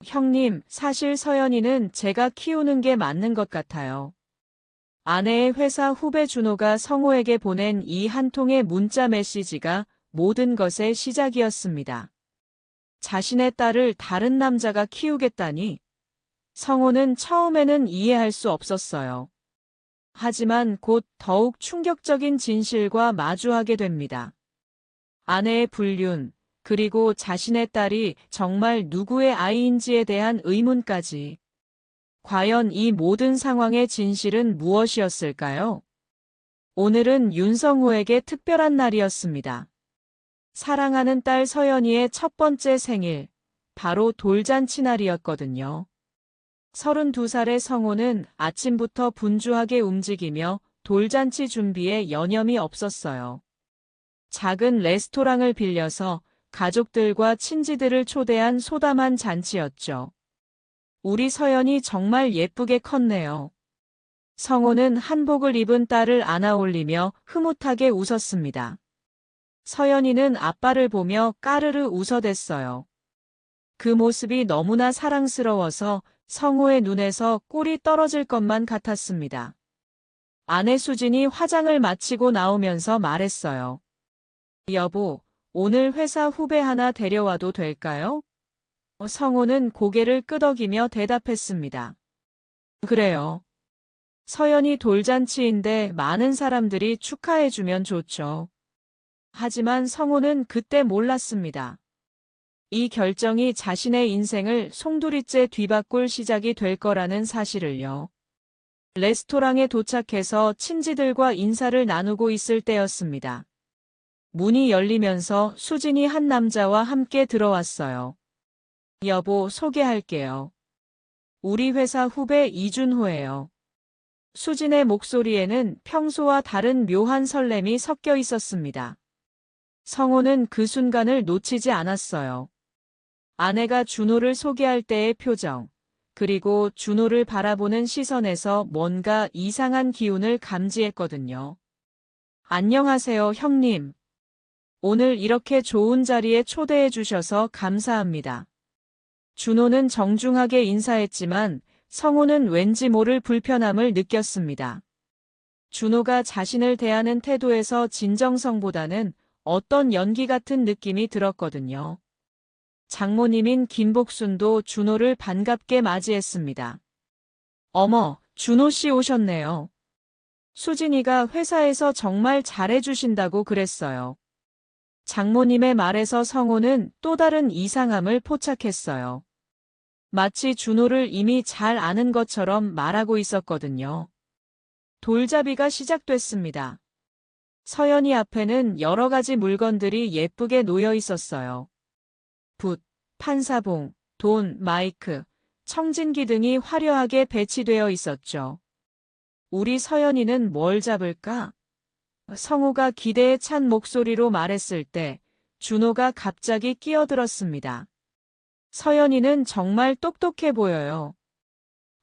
형님, 사실 서연이는 제가 키우는 게 맞는 것 같아요. 아내의 회사 후배 준호가 성호에게 보낸 이 한 통의 문자 메시지가 모든 것의 시작이었습니다. 자신의 딸을 다른 남자가 키우겠다니. 성호는 처음에는 이해할 수 없었어요. 하지만 곧 더욱 충격적인 진실과 마주하게 됩니다. 아내의 불륜, 그리고 자신의 딸이 정말 누구의 아이인지에 대한 의문까지. 과연 이 모든 상황의 진실은 무엇이었을까요? 오늘은 윤성호에게 특별한 날이었습니다. 사랑하는 딸 서연이의 첫 번째 생일, 바로 돌잔치 날이었거든요. 32살의 성호는 아침부터 분주하게 움직이며 돌잔치 준비에 여념이 없었어요. 작은 레스토랑을 빌려서 가족들과 친지들을 초대한 소담한 잔치였죠. 우리 서연이 정말 예쁘게 컸네요. 성호는 한복을 입은 딸을 안아 올리며 흐뭇하게 웃었습니다. 서연이는 아빠를 보며 까르르 웃어댔어요. 그 모습이 너무나 사랑스러워서 성호의 눈에서 꿀이 떨어질 것만 같았습니다. 아내 수진이 화장을 마치고 나오면서 말했어요. 여보, 오늘 회사 후배 하나 데려와도 될까요? 성호는 고개를 끄덕이며 대답했습니다. 그래요. 서연이 돌잔치인데 많은 사람들이 축하해주면 좋죠. 하지만 성호는 그때 몰랐습니다. 이 결정이 자신의 인생을 송두리째 뒤바꿀 시작이 될 거라는 사실을요. 레스토랑에 도착해서 친지들과 인사를 나누고 있을 때였습니다. 문이 열리면서 수진이 한 남자와 함께 들어왔어요. 여보, 소개할게요. 우리 회사 후배 이준호예요. 수진의 목소리에는 평소와 다른 묘한 설렘이 섞여 있었습니다. 성호는 그 순간을 놓치지 않았어요. 아내가 준호를 소개할 때의 표정, 그리고 준호를 바라보는 시선에서 뭔가 이상한 기운을 감지했거든요. 안녕하세요, 형님. 오늘 이렇게 좋은 자리에 초대해 주셔서 감사합니다. 준호는 정중하게 인사했지만 성호는 왠지 모를 불편함을 느꼈습니다. 준호가 자신을 대하는 태도에서 진정성보다는 어떤 연기 같은 느낌이 들었거든요. 장모님인 김복순도 준호를 반갑게 맞이했습니다. 어머, 준호 씨 오셨네요. 수진이가 회사에서 정말 잘해주신다고 그랬어요. 장모님의 말에서 성호는 또 다른 이상함을 포착했어요. 마치 준호를 이미 잘 아는 것처럼 말하고 있었거든요. 돌잡이가 시작됐습니다. 서연이 앞에는 여러 가지 물건들이 예쁘게 놓여 있었어요. 붓, 판사봉, 돈, 마이크, 청진기 등이 화려하게 배치되어 있었죠. 우리 서연이는 뭘 잡을까? 성호가 기대에 찬 목소리로 말했을 때 준호가 갑자기 끼어들었습니다. 서연이는 정말 똑똑해 보여요.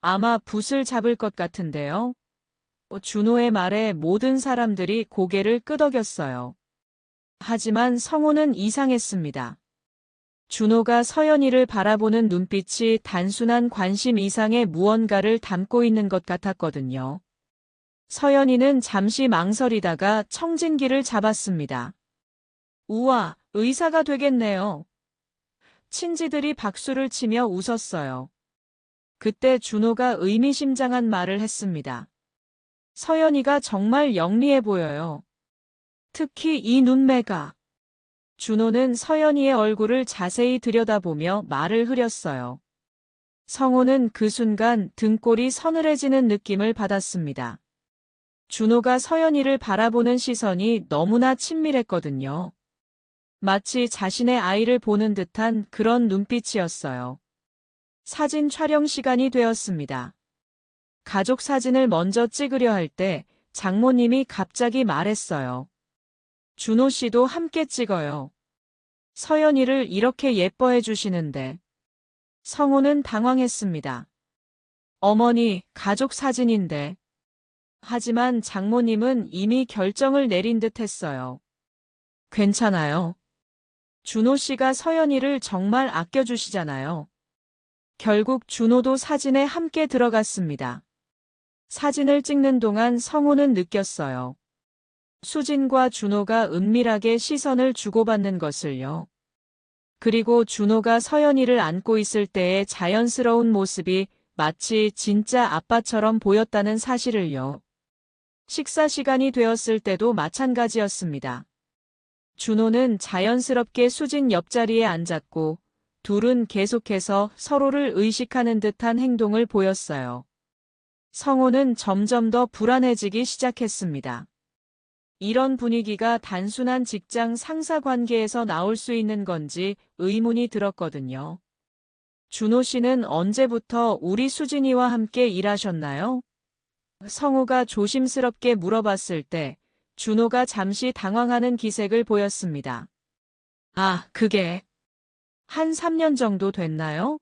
아마 붓을 잡을 것 같은데요. 준호의 말에 모든 사람들이 고개를 끄덕였어요. 하지만 성호는 이상했습니다. 준호가 서연이를 바라보는 눈빛이 단순한 관심 이상의 무언가를 담고 있는 것 같았거든요. 서연이는 잠시 망설이다가 청진기를 잡았습니다. 우와, 의사가 되겠네요. 친지들이 박수를 치며 웃었어요. 그때 준호가 의미심장한 말을 했습니다. 서연이가 정말 영리해 보여요. 특히 이 눈매가. 준호는 서연이의 얼굴을 자세히 들여다보며 말을 흐렸어요. 성호는 그 순간 등골이 서늘해지는 느낌을 받았습니다. 준호가 서연이를 바라보는 시선이 너무나 친밀했거든요. 마치 자신의 아이를 보는 듯한 그런 눈빛이었어요. 사진 촬영 시간이 되었습니다. 가족 사진을 먼저 찍으려 할 때 장모님이 갑자기 말했어요. 준호 씨도 함께 찍어요. 서연이를 이렇게 예뻐해 주시는데. 성호는 당황했습니다. 어머니, 가족 사진인데. 하지만 장모님은 이미 결정을 내린 듯 했어요. 괜찮아요. 준호 씨가 서연이를 정말 아껴주시잖아요. 결국 준호도 사진에 함께 들어갔습니다. 사진을 찍는 동안 성호는 느꼈어요. 수진과 준호가 은밀하게 시선을 주고받는 것을요. 그리고 준호가 서연이를 안고 있을 때의 자연스러운 모습이 마치 진짜 아빠처럼 보였다는 사실을요. 식사 시간이 되었을 때도 마찬가지였습니다. 준호는 자연스럽게 수진 옆자리에 앉았고 둘은 계속해서 서로를 의식하는 듯한 행동을 보였어요. 성호는 점점 더 불안해지기 시작했습니다. 이런 분위기가 단순한 직장 상사 관계에서 나올 수 있는 건지 의문이 들었거든요. 준호 씨는 언제부터 우리 수진이와 함께 일하셨나요? 성호가 조심스럽게 물어봤을 때 준호가 잠시 당황하는 기색을 보였습니다. 아, 그게 한 3년 정도 됐나요?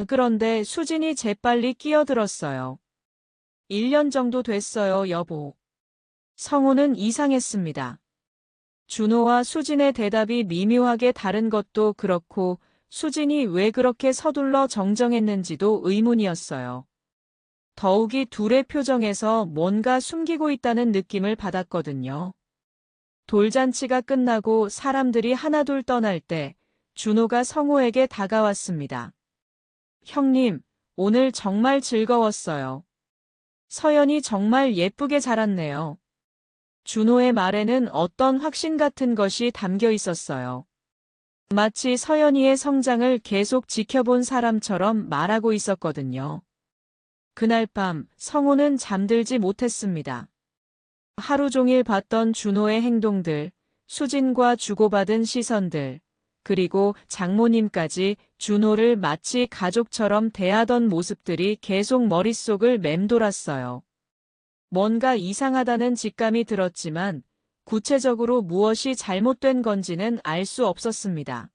그런데 수진이 재빨리 끼어들었어요. 1년 정도 됐어요, 여보. 성호는 이상했습니다. 준호와 수진의 대답이 미묘하게 다른 것도 그렇고 수진이 왜 그렇게 서둘러 정정했는지도 의문이었어요. 더욱이 둘의 표정에서 뭔가 숨기고 있다는 느낌을 받았거든요. 돌잔치가 끝나고 사람들이 하나둘 떠날 때 준호가 성호에게 다가왔습니다. 형님, 오늘 정말 즐거웠어요. 서연이 정말 예쁘게 자랐네요. 준호의 말에는 어떤 확신 같은 것이 담겨 있었어요. 마치 서연이의 성장을 계속 지켜본 사람처럼 말하고 있었거든요. 그날 밤 성호는 잠들지 못했습니다. 하루 종일 봤던 준호의 행동들, 수진과 주고받은 시선들, 그리고 장모님까지 준호를 마치 가족처럼 대하던 모습들이 계속 머릿속을 맴돌았어요. 뭔가 이상하다는 직감이 들었지만 구체적으로 무엇이 잘못된 건지는 알 수 없었습니다.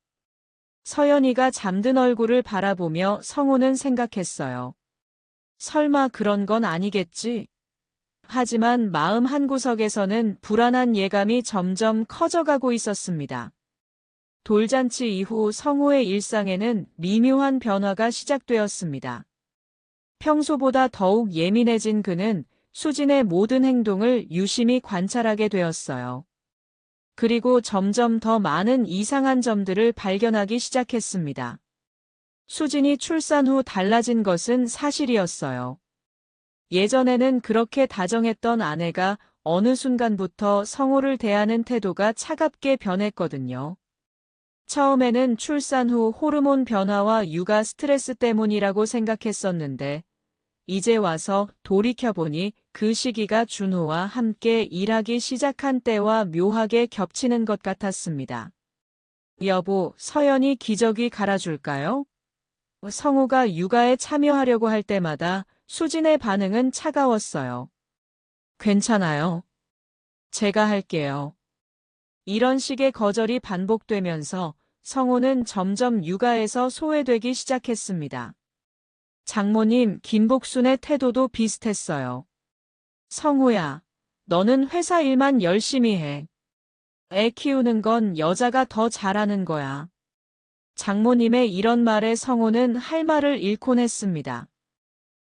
서연이가 잠든 얼굴을 바라보며 성호는 생각했어요. 설마 그런 건 아니겠지? 하지만 마음 한구석에서는 불안한 예감이 점점 커져가고 있었습니다. 돌잔치 이후 성호의 일상에는 미묘한 변화가 시작되었습니다. 평소보다 더욱 예민해진 그는 수진의 모든 행동을 유심히 관찰하게 되었어요. 그리고 점점 더 많은 이상한 점들을 발견하기 시작했습니다. 수진이 출산 후 달라진 것은 사실이었어요. 예전에는 그렇게 다정했던 아내가 어느 순간부터 성호를 대하는 태도가 차갑게 변했거든요. 처음에는 출산 후 호르몬 변화와 육아 스트레스 때문이라고 생각했었는데 이제 와서 돌이켜보니 그 시기가 준호와 함께 일하기 시작한 때와 묘하게 겹치는 것 같았습니다. 여보, 서연이 기저귀 갈아줄까요? 성호가 육아에 참여하려고 할 때마다 수진의 반응은 차가웠어요. 괜찮아요. 제가 할게요. 이런 식의 거절이 반복되면서 성호는 점점 육아에서 소외되기 시작했습니다. 장모님 김복순의 태도도 비슷했어요. 성호야, 너는 회사 일만 열심히 해. 애 키우는 건 여자가 더 잘하는 거야. 장모님의 이런 말에 성호는 할 말을 잃곤 했습니다.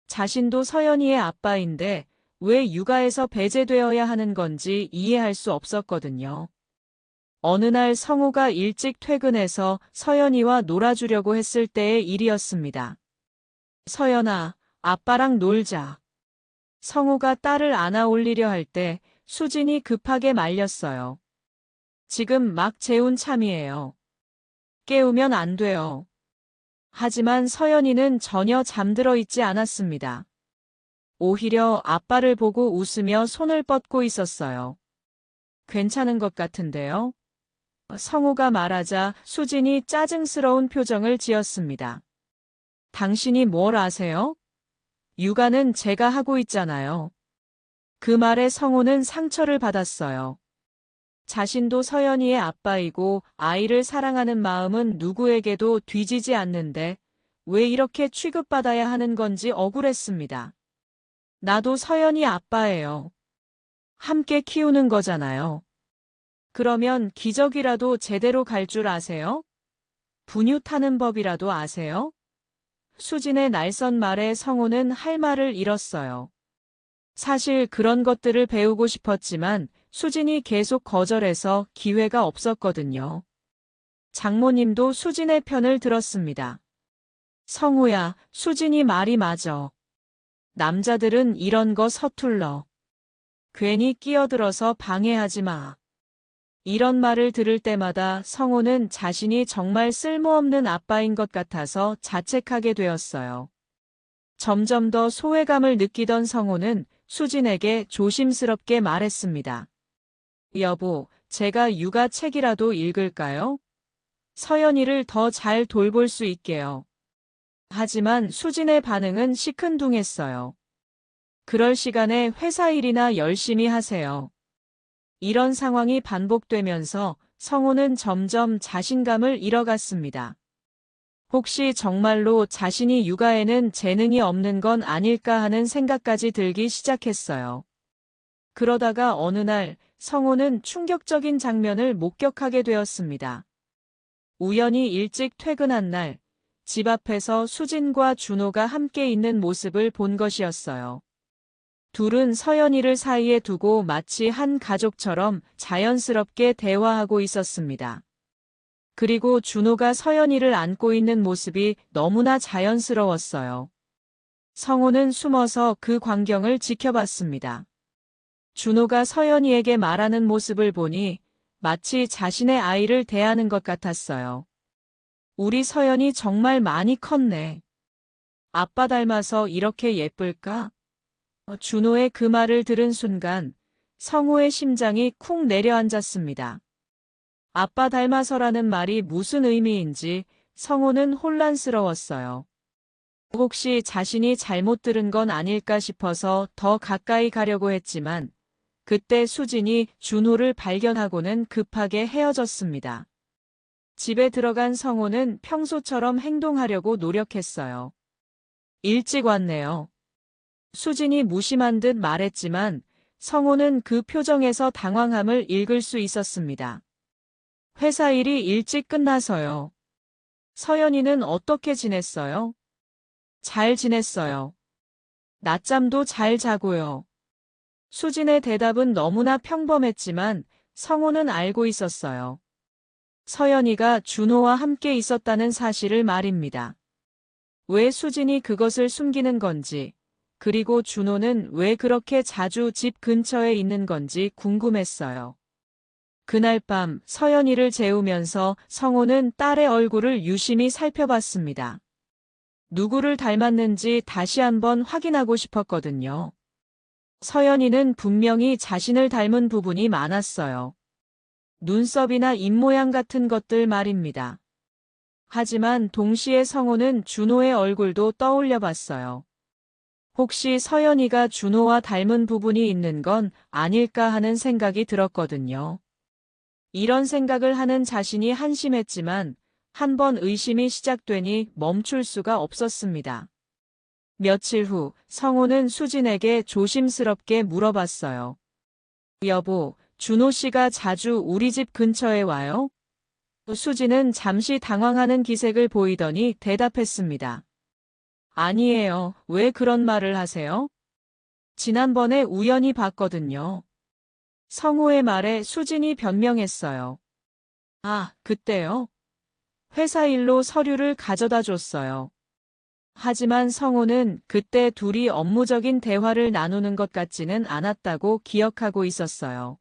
자신도 서연이의 아빠인데 왜 육아에서 배제되어야 하는 건지 이해할 수 없었거든요. 어느 날 성호가 일찍 퇴근해서 서연이와 놀아주려고 했을 때의 일이었습니다. 서연아, 아빠랑 놀자. 성호가 딸을 안아 올리려 할 때 수진이 급하게 말렸어요. 지금 막 재운 참이에요. 깨우면 안 돼요. 하지만 서연이는 전혀 잠들어 있지 않았습니다. 오히려 아빠를 보고 웃으며 손을 뻗고 있었어요. 괜찮은 것 같은데요? 성호가 말하자 수진이 짜증스러운 표정을 지었습니다. 당신이 뭘 아세요? 육아는 제가 하고 있잖아요. 그 말에 성호는 상처를 받았어요. 자신도 서연이의 아빠이고 아이를 사랑하는 마음은 누구에게도 뒤지지 않는데 왜 이렇게 취급받아야 하는 건지 억울했습니다. 나도 서연이 아빠예요. 함께 키우는 거잖아요. 그러면 기저귀라도 제대로 갈 줄 아세요? 분유 타는 법이라도 아세요? 수진의 날선 말에 성호는 할 말을 잃었어요. 사실 그런 것들을 배우고 싶었지만 수진이 계속 거절해서 기회가 없었거든요. 장모님도 수진의 편을 들었습니다. 성호야, 수진이 말이 맞어. 남자들은 이런 거 서툴러. 괜히 끼어들어서 방해하지 마. 이런 말을 들을 때마다 성호는 자신이 정말 쓸모없는 아빠인 것 같아서 자책하게 되었어요. 점점 더 소외감을 느끼던 성호는 수진에게 조심스럽게 말했습니다. 여보, 제가 육아책이라도 읽을까요? 서연이를 더 잘 돌볼 수 있게요. 하지만 수진의 반응은 시큰둥했어요. 그럴 시간에 회사 일이나 열심히 하세요. 이런 상황이 반복되면서 성호는 점점 자신감을 잃어갔습니다. 혹시 정말로 자신이 육아에는 재능이 없는 건 아닐까 하는 생각까지 들기 시작했어요. 그러다가 어느 날 성호는 충격적인 장면을 목격하게 되었습니다. 우연히 일찍 퇴근한 날, 집 앞에서 수진과 준호가 함께 있는 모습을 본 것이었어요. 둘은 서연이를 사이에 두고 마치 한 가족처럼 자연스럽게 대화하고 있었습니다. 그리고 준호가 서연이를 안고 있는 모습이 너무나 자연스러웠어요. 성호는 숨어서 그 광경을 지켜봤습니다. 준호가 서연이에게 말하는 모습을 보니 마치 자신의 아이를 대하는 것 같았어요. 우리 서연이 정말 많이 컸네. 아빠 닮아서 이렇게 예쁠까? 준호의 그 말을 들은 순간 성호의 심장이 쿵 내려앉았습니다. 아빠 닮아서라는 말이 무슨 의미인지 성호는 혼란스러웠어요. 혹시 자신이 잘못 들은 건 아닐까 싶어서 더 가까이 가려고 했지만 그때 수진이 준호를 발견하고는 급하게 헤어졌습니다. 집에 들어간 성호는 평소처럼 행동하려고 노력했어요. 일찍 왔네요. 수진이 무심한 듯 말했지만 성호는 그 표정에서 당황함을 읽을 수 있었습니다. 회사 일이 일찍 끝나서요. 서연이는 어떻게 지냈어요? 잘 지냈어요. 낮잠도 잘 자고요. 수진의 대답은 너무나 평범했지만 성호는 알고 있었어요. 서연이가 준호와 함께 있었다는 사실을 말입니다. 왜 수진이 그것을 숨기는 건지, 그리고 준호는 왜 그렇게 자주 집 근처에 있는 건지 궁금했어요. 그날 밤 서연이를 재우면서 성호는 딸의 얼굴을 유심히 살펴봤습니다. 누구를 닮았는지 다시 한번 확인하고 싶었거든요. 서연이는 분명히 자신을 닮은 부분이 많았어요. 눈썹이나 입모양 같은 것들 말입니다. 하지만 동시에 성호는 준호의 얼굴도 떠올려 봤어요. 혹시 서연이가 준호와 닮은 부분이 있는 건 아닐까 하는 생각이 들었거든요. 이런 생각을 하는 자신이 한심했지만 한번 의심이 시작되니 멈출 수가 없었습니다. 며칠 후 성호는 수진에게 조심스럽게 물어봤어요. 여보, 준호 씨가 자주 우리 집 근처에 와요? 수진은 잠시 당황하는 기색을 보이더니 대답했습니다. 아니에요. 왜 그런 말을 하세요? 지난번에 우연히 봤거든요. 성호의 말에 수진이 변명했어요. 아, 그때요? 회사 일로 서류를 가져다 줬어요. 하지만 성호는 그때 둘이 업무적인 대화를 나누는 것 같지는 않았다고 기억하고 있었어요.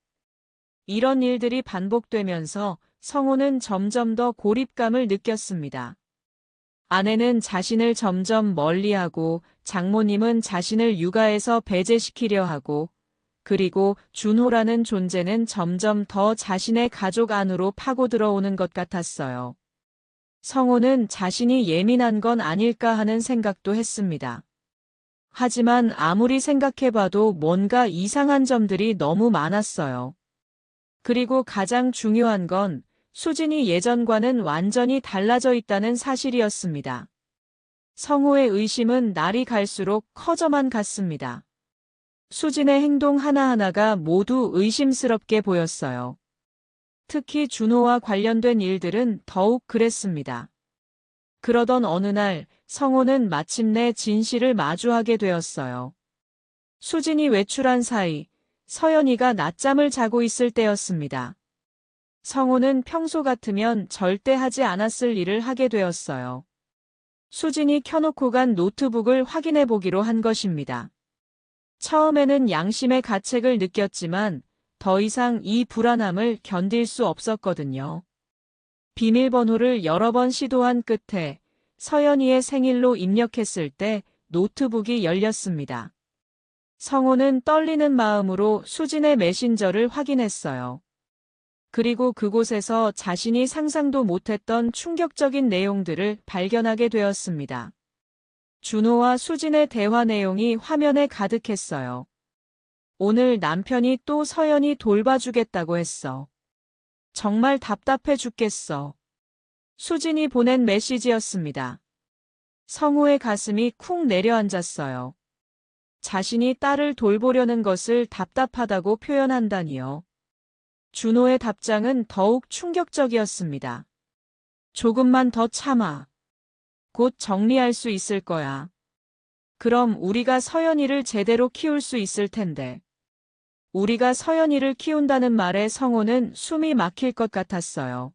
이런 일들이 반복되면서 성호는 점점 더 고립감을 느꼈습니다. 아내는 자신을 점점 멀리하고 장모님은 자신을 육아에서 배제시키려 하고 그리고 준호라는 존재는 점점 더 자신의 가족 안으로 파고들어오는 것 같았어요. 성호는 자신이 예민한 건 아닐까 하는 생각도 했습니다. 하지만 아무리 생각해봐도 뭔가 이상한 점들이 너무 많았어요. 그리고 가장 중요한 건 수진이 예전과는 완전히 달라져 있다는 사실이었습니다. 성호의 의심은 날이 갈수록 커져만 갔습니다. 수진의 행동 하나하나가 모두 의심스럽게 보였어요. 특히 준호와 관련된 일들은 더욱 그랬습니다. 그러던 어느 날 성호는 마침내 진실을 마주하게 되었어요. 수진이 외출한 사이 서연이가 낮잠을 자고 있을 때였습니다. 성호는 평소 같으면 절대 하지 않았을 일을 하게 되었어요. 수진이 켜놓고 간 노트북을 확인해 보기로 한 것입니다. 처음에는 양심의 가책을 느꼈지만 더 이상 이 불안함을 견딜 수 없었거든요. 비밀번호를 여러 번 시도한 끝에 서연이의 생일로 입력했을 때 노트북이 열렸습니다. 성호는 떨리는 마음으로 수진의 메신저를 확인했어요. 그리고 그곳에서 자신이 상상도 못했던 충격적인 내용들을 발견하게 되었습니다. 준호와 수진의 대화 내용이 화면에 가득했어요. 오늘 남편이 또 서연이 돌봐주겠다고 했어. 정말 답답해 죽겠어. 수진이 보낸 메시지였습니다. 성호의 가슴이 쿵 내려앉았어요. 자신이 딸을 돌보려는 것을 답답하다고 표현한다니요. 준호의 답장은 더욱 충격적이었습니다. 조금만 더 참아. 곧 정리할 수 있을 거야. 그럼 우리가 서연이를 제대로 키울 수 있을 텐데. 우리가 서연이를 키운다는 말에 성호는 숨이 막힐 것 같았어요.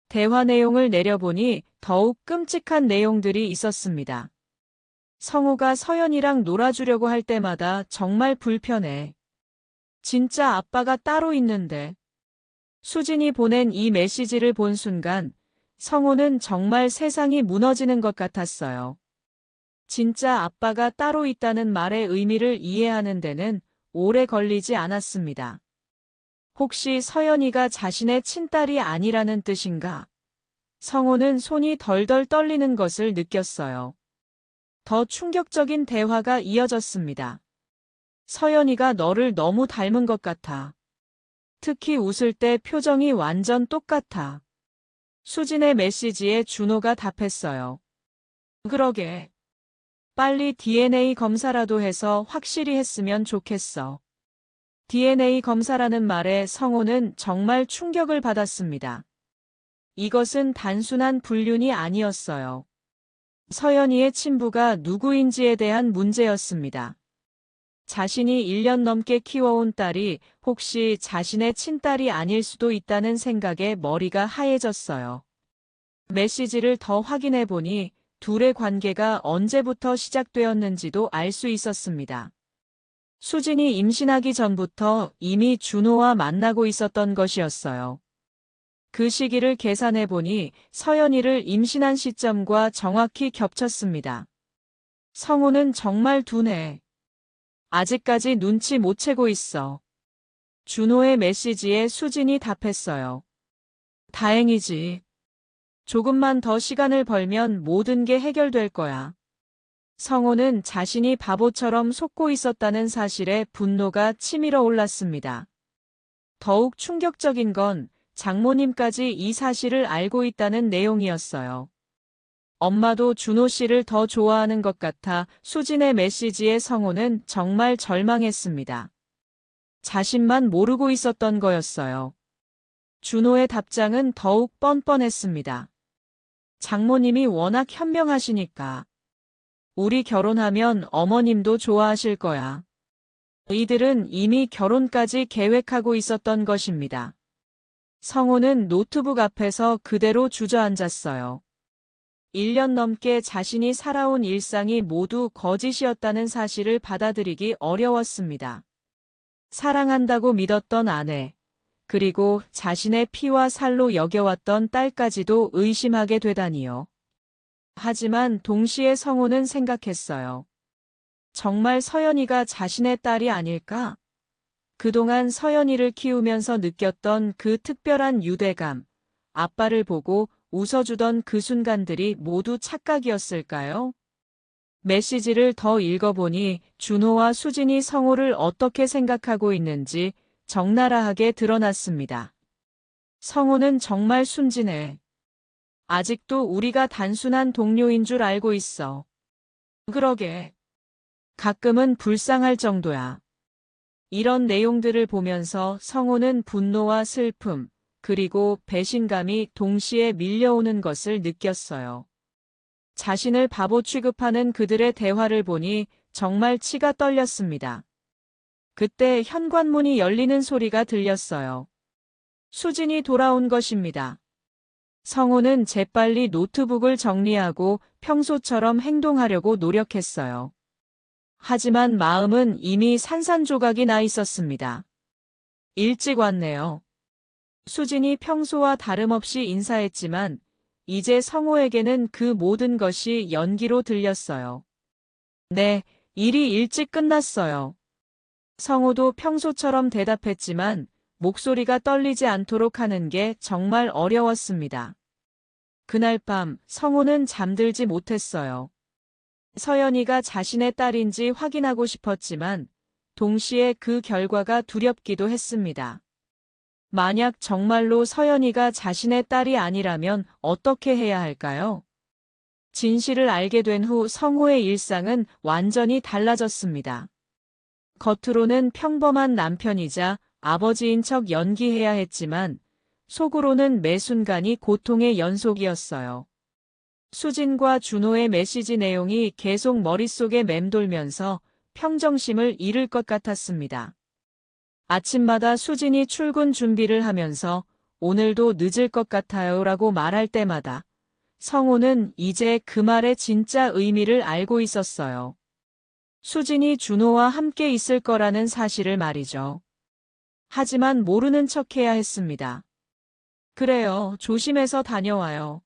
대화 내용을 내려보니 더욱 끔찍한 내용들이 있었습니다. 성호가 서연이랑 놀아주려고 할 때마다 정말 불편해. 진짜 아빠가 따로 있는데. 수진이 보낸 이 메시지를 본 순간 성호는 정말 세상이 무너지는 것 같았어요. 진짜 아빠가 따로 있다는 말의 의미를 이해하는 데는 오래 걸리지 않았습니다. 혹시 서연이가 자신의 친딸이 아니라는 뜻인가? 성호는 손이 덜덜 떨리는 것을 느꼈어요. 더 충격적인 대화가 이어졌습니다. 서연이가 너를 너무 닮은 것 같아. 특히 웃을 때 표정이 완전 똑같아. 수진의 메시지에 준호가 답했어요. 그러게. 빨리 DNA 검사라도 해서 확실히 했으면 좋겠어. DNA 검사라는 말에 성호는 정말 충격을 받았습니다. 이것은 단순한 불륜이 아니었어요. 서연이의 친부가 누구인지에 대한 문제였습니다. 자신이 1년 넘게 키워온 딸이 혹시 자신의 친딸이 아닐 수도 있다는 생각에 머리가 하얘졌어요. 메시지를 더 확인해 보니 둘의 관계가 언제부터 시작되었는지도 알 수 있었습니다. 수진이 임신하기 전부터 이미 준호와 만나고 있었던 것이었어요. 그 시기를 계산해 보니 서연이를 임신한 시점과 정확히 겹쳤습니다. 성호는 정말 둔해. 아직까지 눈치 못 채고 있어. 준호의 메시지에 수진이 답했어요. 다행이지. 조금만 더 시간을 벌면 모든 게 해결될 거야. 성호는 자신이 바보처럼 속고 있었다는 사실에 분노가 치밀어 올랐습니다. 더욱 충격적인 건 장모님까지 이 사실을 알고 있다는 내용이었어요. 엄마도 준호 씨를 더 좋아하는 것 같아 수진의 메시지에 성호는 정말 절망했습니다. 자신만 모르고 있었던 거였어요. 준호의 답장은 더욱 뻔뻔했습니다. 장모님이 워낙 현명하시니까. 우리 결혼하면 어머님도 좋아하실 거야. 이들은 이미 결혼까지 계획하고 있었던 것입니다. 성호는 노트북 앞에서 그대로 주저앉았어요. 1년 넘게 자신이 살아온 일상이 모두 거짓이었다는 사실을 받아들이기 어려웠습니다. 사랑한다고 믿었던 아내, 그리고 자신의 피와 살로 여겨왔던 딸까지도 의심하게 되다니요. 하지만 동시에 성호는 생각했어요. 정말 서연이가 자신의 딸이 아닐까? 그동안 서연이를 키우면서 느꼈던 그 특별한 유대감, 아빠를 보고 웃어주던 그 순간들이 모두 착각이었을까요? 메시지를 더 읽어보니 준호와 수진이 성호를 어떻게 생각하고 있는지 적나라하게 드러났습니다. 성호는 정말 순진해. 아직도 우리가 단순한 동료인 줄 알고 있어. 그러게. 가끔은 불쌍할 정도야. 이런 내용들을 보면서 성호는 분노와 슬픔, 그리고 배신감이 동시에 밀려오는 것을 느꼈어요. 자신을 바보 취급하는 그들의 대화를 보니 정말 치가 떨렸습니다. 그때 현관문이 열리는 소리가 들렸어요. 수진이 돌아온 것입니다. 성호는 재빨리 노트북을 정리하고 평소처럼 행동하려고 노력했어요. 하지만 마음은 이미 산산조각이 나 있었습니다. 일찍 왔네요. 수진이 평소와 다름없이 인사했지만 이제 성호에게는 그 모든 것이 연기로 들렸어요. 네, 일이 일찍 끝났어요. 성호도 평소처럼 대답했지만 목소리가 떨리지 않도록 하는 게 정말 어려웠습니다. 그날 밤 성호는 잠들지 못했어요. 서연이가 자신의 딸인지 확인하고 싶었지만 동시에 그 결과가 두렵기도 했습니다. 만약 정말로 서연이가 자신의 딸이 아니라면 어떻게 해야 할까요? 진실을 알게 된 후 성호의 일상은 완전히 달라졌습니다. 겉으로는 평범한 남편이자 아버지인 척 연기해야 했지만 속으로는 매 순간이 고통의 연속이었어요. 수진과 준호의 메시지 내용이 계속 머릿속에 맴돌면서 평정심을 잃을 것 같았습니다. 아침마다 수진이 출근 준비를 하면서 오늘도 늦을 것 같아요 라고 말할 때마다 성호는 이제 그 말의 진짜 의미를 알고 있었어요. 수진이 준호와 함께 있을 거라는 사실을 말이죠. 하지만 모르는 척해야 했습니다. 그래요, 조심해서 다녀와요.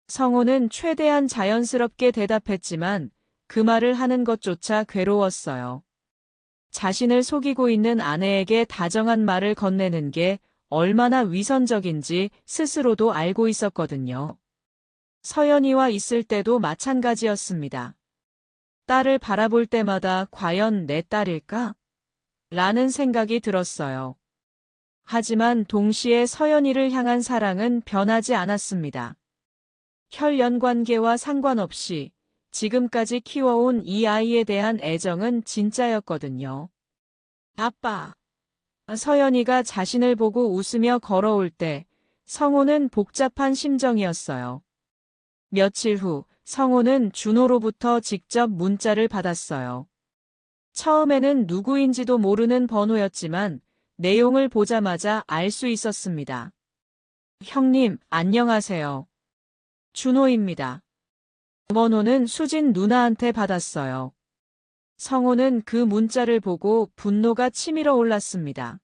성호는 최대한 자연스럽게 대답했지만 그 말을 하는 것조차 괴로웠어요. 자신을 속이고 있는 아내에게 다정한 말을 건네는 게 얼마나 위선적인지 스스로도 알고 있었거든요. 서연이와 있을 때도 마찬가지였습니다. 딸을 바라볼 때마다 과연 내 딸일까? 라는 생각이 들었어요. 하지만 동시에 서연이를 향한 사랑은 변하지 않았습니다. 혈연관계와 상관없이 지금까지 키워온 이 아이에 대한 애정은 진짜였거든요. 아빠. 서연이가 자신을 보고 웃으며 걸어올 때 성호는 복잡한 심정이었어요. 며칠 후 성호는 준호로부터 직접 문자를 받았어요. 처음에는 누구인지도 모르는 번호였지만 내용을 보자마자 알 수 있었습니다. 형님, 안녕하세요. 준호입니다. 번호는 수진 누나한테 받았어요. 성호는 그 문자를 보고 분노가 치밀어 올랐습니다.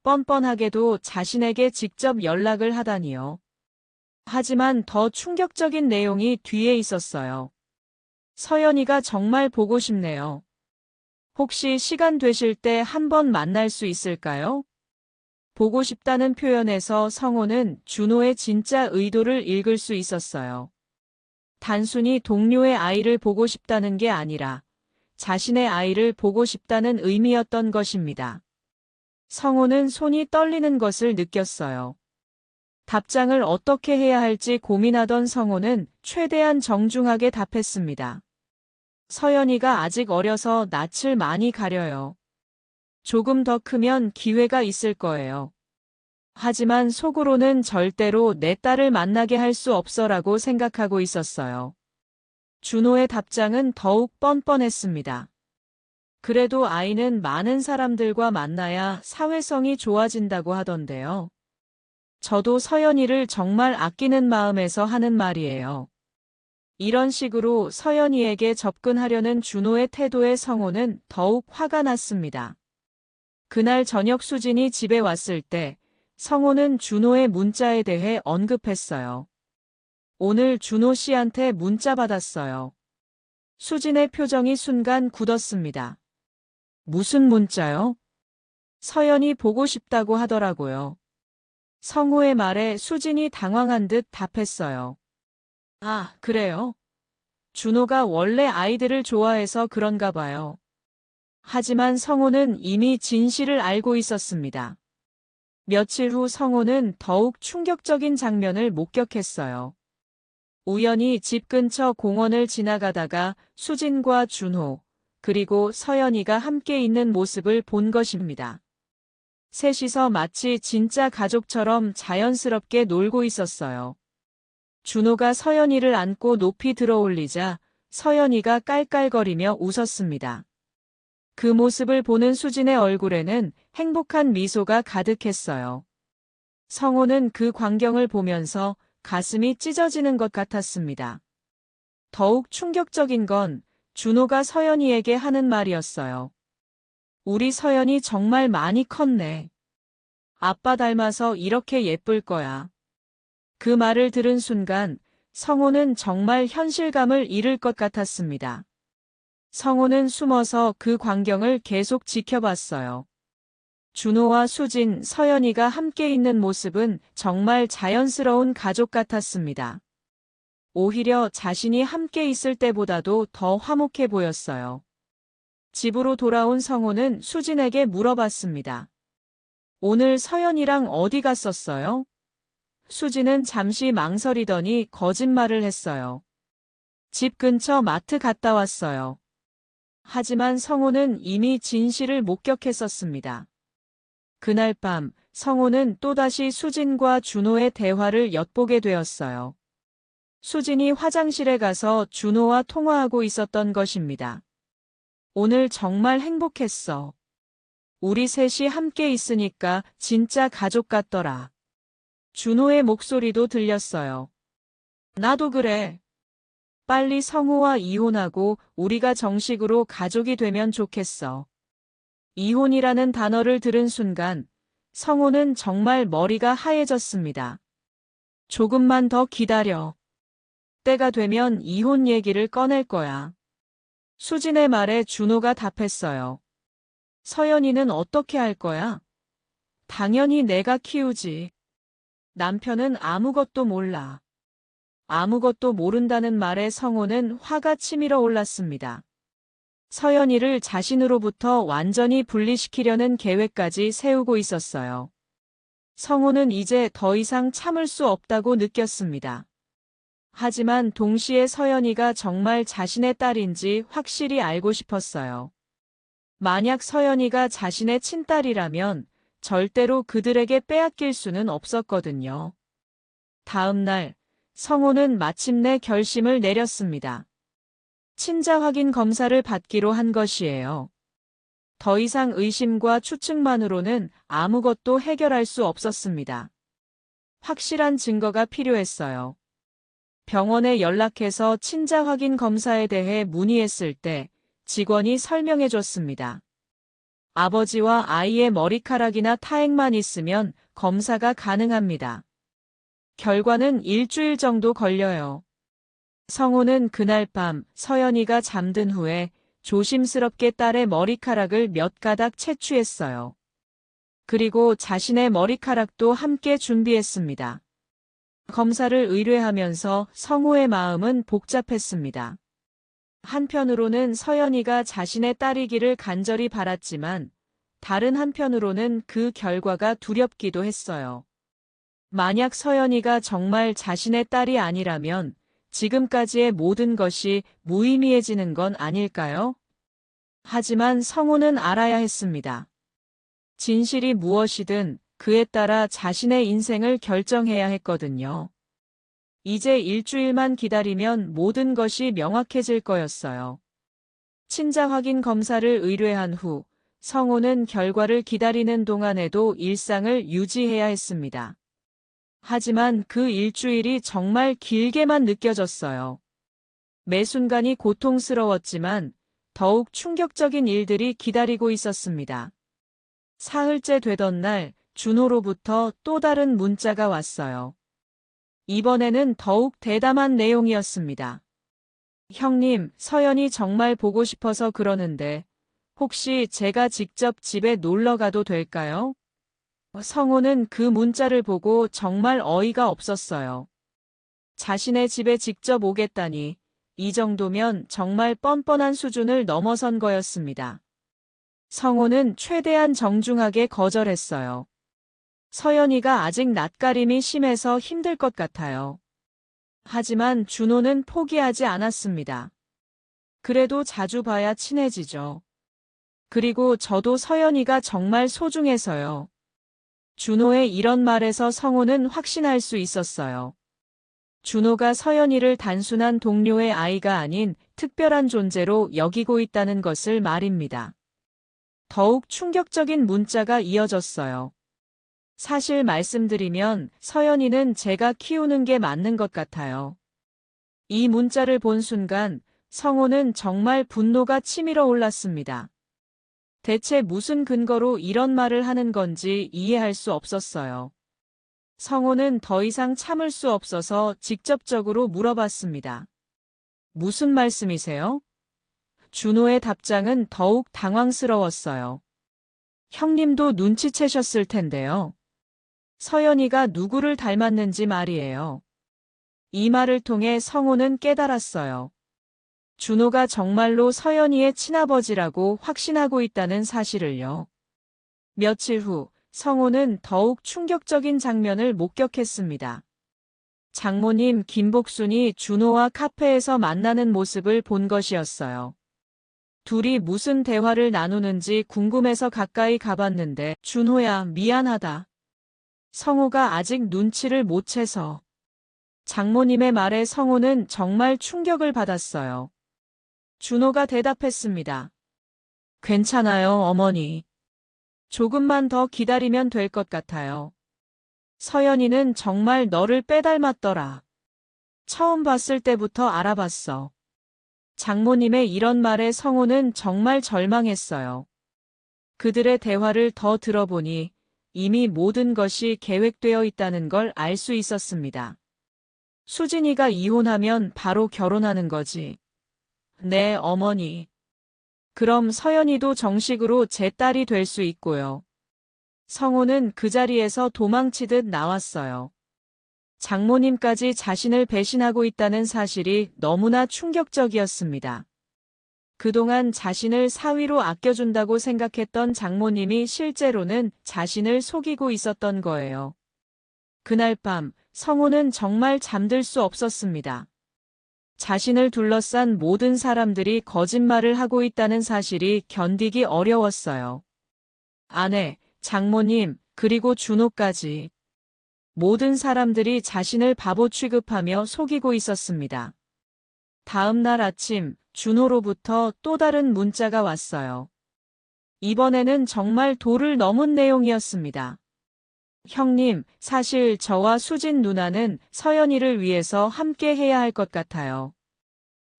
뻔뻔하게도 자신에게 직접 연락을 하다니요. 하지만 더 충격적인 내용이 뒤에 있었어요. 서연이가 정말 보고 싶네요. 혹시 시간 되실 때 한번 만날 수 있을까요? 보고 싶다는 표현에서 성호는 준호의 진짜 의도를 읽을 수 있었어요. 단순히 동료의 아이를 보고 싶다는 게 아니라 자신의 아이를 보고 싶다는 의미였던 것입니다. 성호는 손이 떨리는 것을 느꼈어요. 답장을 어떻게 해야 할지 고민하던 성호는 최대한 정중하게 답했습니다. 서연이가 아직 어려서 낯을 많이 가려요. 조금 더 크면 기회가 있을 거예요. 하지만 속으로는 절대로 내 딸을 만나게 할 수 없어라고 생각하고 있었어요. 준호의 답장은 더욱 뻔뻔했습니다. 그래도 아이는 많은 사람들과 만나야 사회성이 좋아진다고 하던데요. 저도 서연이를 정말 아끼는 마음에서 하는 말이에요. 이런 식으로 서연이에게 접근하려는 준호의 태도에 성호는 더욱 화가 났습니다. 그날 저녁 수진이 집에 왔을 때 성호는 준호의 문자에 대해 언급했어요. 오늘 준호 씨한테 문자 받았어요. 수진의 표정이 순간 굳었습니다. 무슨 문자요? 서연이 보고 싶다고 하더라고요. 성호의 말에 수진이 당황한 듯 답했어요. 아, 그래요? 준호가 원래 아이들을 좋아해서 그런가 봐요. 하지만 성호는 이미 진실을 알고 있었습니다. 며칠 후 성호는 더욱 충격적인 장면을 목격했어요. 우연히 집 근처 공원을 지나가다가 수진과 준호, 그리고 서연이가 함께 있는 모습을 본 것입니다. 셋이서 마치 진짜 가족처럼 자연스럽게 놀고 있었어요. 준호가 서연이를 안고 높이 들어올리자 서연이가 깔깔거리며 웃었습니다. 그 모습을 보는 수진의 얼굴에는 행복한 미소가 가득했어요. 성호는 그 광경을 보면서 가슴이 찢어지는 것 같았습니다. 더욱 충격적인 건 준호가 서연이에게 하는 말이었어요. 우리 서연이 정말 많이 컸네. 아빠 닮아서 이렇게 예쁠 거야. 그 말을 들은 순간 성호는 정말 현실감을 잃을 것 같았습니다. 성호는 숨어서 그 광경을 계속 지켜봤어요. 준호와 수진, 서연이가 함께 있는 모습은 정말 자연스러운 가족 같았습니다. 오히려 자신이 함께 있을 때보다도 더 화목해 보였어요. 집으로 돌아온 성호는 수진에게 물어봤습니다. 오늘 서연이랑 어디 갔었어요? 수진은 잠시 망설이더니 거짓말을 했어요. 집 근처 마트 갔다 왔어요. 하지만 성호는 이미 진실을 목격했었습니다. 그날 밤 성호는 또다시 수진과 준호의 대화를 엿보게 되었어요. 수진이 화장실에 가서 준호와 통화하고 있었던 것입니다. 오늘 정말 행복했어. 우리 셋이 함께 있으니까 진짜 가족 같더라. 준호의 목소리도 들렸어요. 나도 그래. 빨리 성호와 이혼하고 우리가 정식으로 가족이 되면 좋겠어. 이혼이라는 단어를 들은 순간 성호는 정말 머리가 하얘졌습니다. 조금만 더 기다려. 때가 되면 이혼 얘기를 꺼낼 거야. 수진의 말에 준호가 답했어요. 서연이는 어떻게 할 거야? 당연히 내가 키우지. 남편은 아무것도 몰라. 아무것도 모른다는 말에 성호는 화가 치밀어 올랐습니다. 서연이를 자신으로부터 완전히 분리시키려는 계획까지 세우고 있었어요. 성호는 이제 더 이상 참을 수 없다고 느꼈습니다. 하지만 동시에 서연이가 정말 자신의 딸인지 확실히 알고 싶었어요. 만약 서연이가 자신의 친딸이라면 절대로 그들에게 빼앗길 수는 없었거든요. 다음 날, 성호는 마침내 결심을 내렸습니다. 친자 확인 검사를 받기로 한 것이에요. 더 이상 의심과 추측만으로는 아무것도 해결할 수 없었습니다. 확실한 증거가 필요했어요. 병원에 연락해서 친자 확인 검사에 대해 문의했을 때 직원이 설명해 줬습니다. 아버지와 아이의 머리카락이나 타액만 있으면 검사가 가능합니다. 결과는 일주일 정도 걸려요. 성호는 그날 밤 서연이가 잠든 후에 조심스럽게 딸의 머리카락을 몇 가닥 채취했어요. 그리고 자신의 머리카락도 함께 준비했습니다. 검사를 의뢰하면서 성호의 마음은 복잡했습니다. 한편으로는 서연이가 자신의 딸이기를 간절히 바랐지만 다른 한편으로는 그 결과가 두렵기도 했어요. 만약 서연이가 정말 자신의 딸이 아니라면 지금까지의 모든 것이 무의미해지는 건 아닐까요? 하지만 성호는 알아야 했습니다. 진실이 무엇이든 그에 따라 자신의 인생을 결정해야 했거든요. 이제 일주일만 기다리면 모든 것이 명확해질 거였어요. 친자 확인 검사를 의뢰한 후 성호는 결과를 기다리는 동안에도 일상을 유지해야 했습니다. 하지만 그 일주일이 정말 길게만 느껴졌어요. 매 순간이 고통스러웠지만 더욱 충격적인 일들이 기다리고 있었습니다. 사흘째 되던 날 준호로부터 또 다른 문자가 왔어요. 이번에는 더욱 대담한 내용이었습니다. 형님, 서연이 정말 보고 싶어서 그러는데 혹시 제가 직접 집에 놀러 가도 될까요? 성호는 그 문자를 보고 정말 어이가 없었어요. 자신의 집에 직접 오겠다니 이 정도면 정말 뻔뻔한 수준을 넘어선 거였습니다. 성호는 최대한 정중하게 거절했어요. 서연이가 아직 낯가림이 심해서 힘들 것 같아요. 하지만 준호는 포기하지 않았습니다. 그래도 자주 봐야 친해지죠. 그리고 저도 서연이가 정말 소중해서요. 준호의 이런 말에서 성호는 확신할 수 있었어요. 준호가 서연이를 단순한 동료의 아이가 아닌 특별한 존재로 여기고 있다는 것을 말입니다. 더욱 충격적인 문자가 이어졌어요. 사실 말씀드리면 서연이는 제가 키우는 게 맞는 것 같아요. 이 문자를 본 순간 성호는 정말 분노가 치밀어 올랐습니다. 대체 무슨 근거로 이런 말을 하는 건지 이해할 수 없었어요. 성호는 더 이상 참을 수 없어서 직접적으로 물어봤습니다. 무슨 말씀이세요? 준호의 답장은 더욱 당황스러웠어요. 형님도 눈치채셨을 텐데요. 서연이가 누구를 닮았는지 말이에요. 이 말을 통해 성호는 깨달았어요. 준호가 정말로 서연이의 친아버지라고 확신하고 있다는 사실을요. 며칠 후 성호는 더욱 충격적인 장면을 목격했습니다. 장모님 김복순이 준호와 카페에서 만나는 모습을 본 것이었어요. 둘이 무슨 대화를 나누는지 궁금해서 가까이 가봤는데 준호야 미안하다. 성호가 아직 눈치를 못 채서. 장모님의 말에 성호는 정말 충격을 받았어요. 준호가 대답했습니다. 괜찮아요, 어머니. 조금만 더 기다리면 될 것 같아요. 서연이는 정말 너를 빼닮았더라. 처음 봤을 때부터 알아봤어. 장모님의 이런 말에 성호는 정말 절망했어요. 그들의 대화를 더 들어보니 이미 모든 것이 계획되어 있다는 걸 알 수 있었습니다. 수진이가 이혼하면 바로 결혼하는 거지. 네, 어머니. 그럼 서연이도 정식으로 제 딸이 될 수 있고요. 성호는 그 자리에서 도망치듯 나왔어요. 장모님까지 자신을 배신하고 있다는 사실이 너무나 충격적이었습니다. 그동안 자신을 사위로 아껴준다고 생각했던 장모님이 실제로는 자신을 속이고 있었던 거예요. 그날 밤 성호는 정말 잠들 수 없었습니다. 자신을 둘러싼 모든 사람들이 거짓말을 하고 있다는 사실이 견디기 어려웠어요. 아내, 장모님, 그리고 준호까지. 모든 사람들이 자신을 바보 취급하며 속이고 있었습니다. 다음 날 아침 준호로부터 또 다른 문자가 왔어요. 이번에는 정말 도를 넘은 내용이었습니다. 형님, 사실 저와 수진 누나는 서연이를 위해서 함께 해야 할 것 같아요.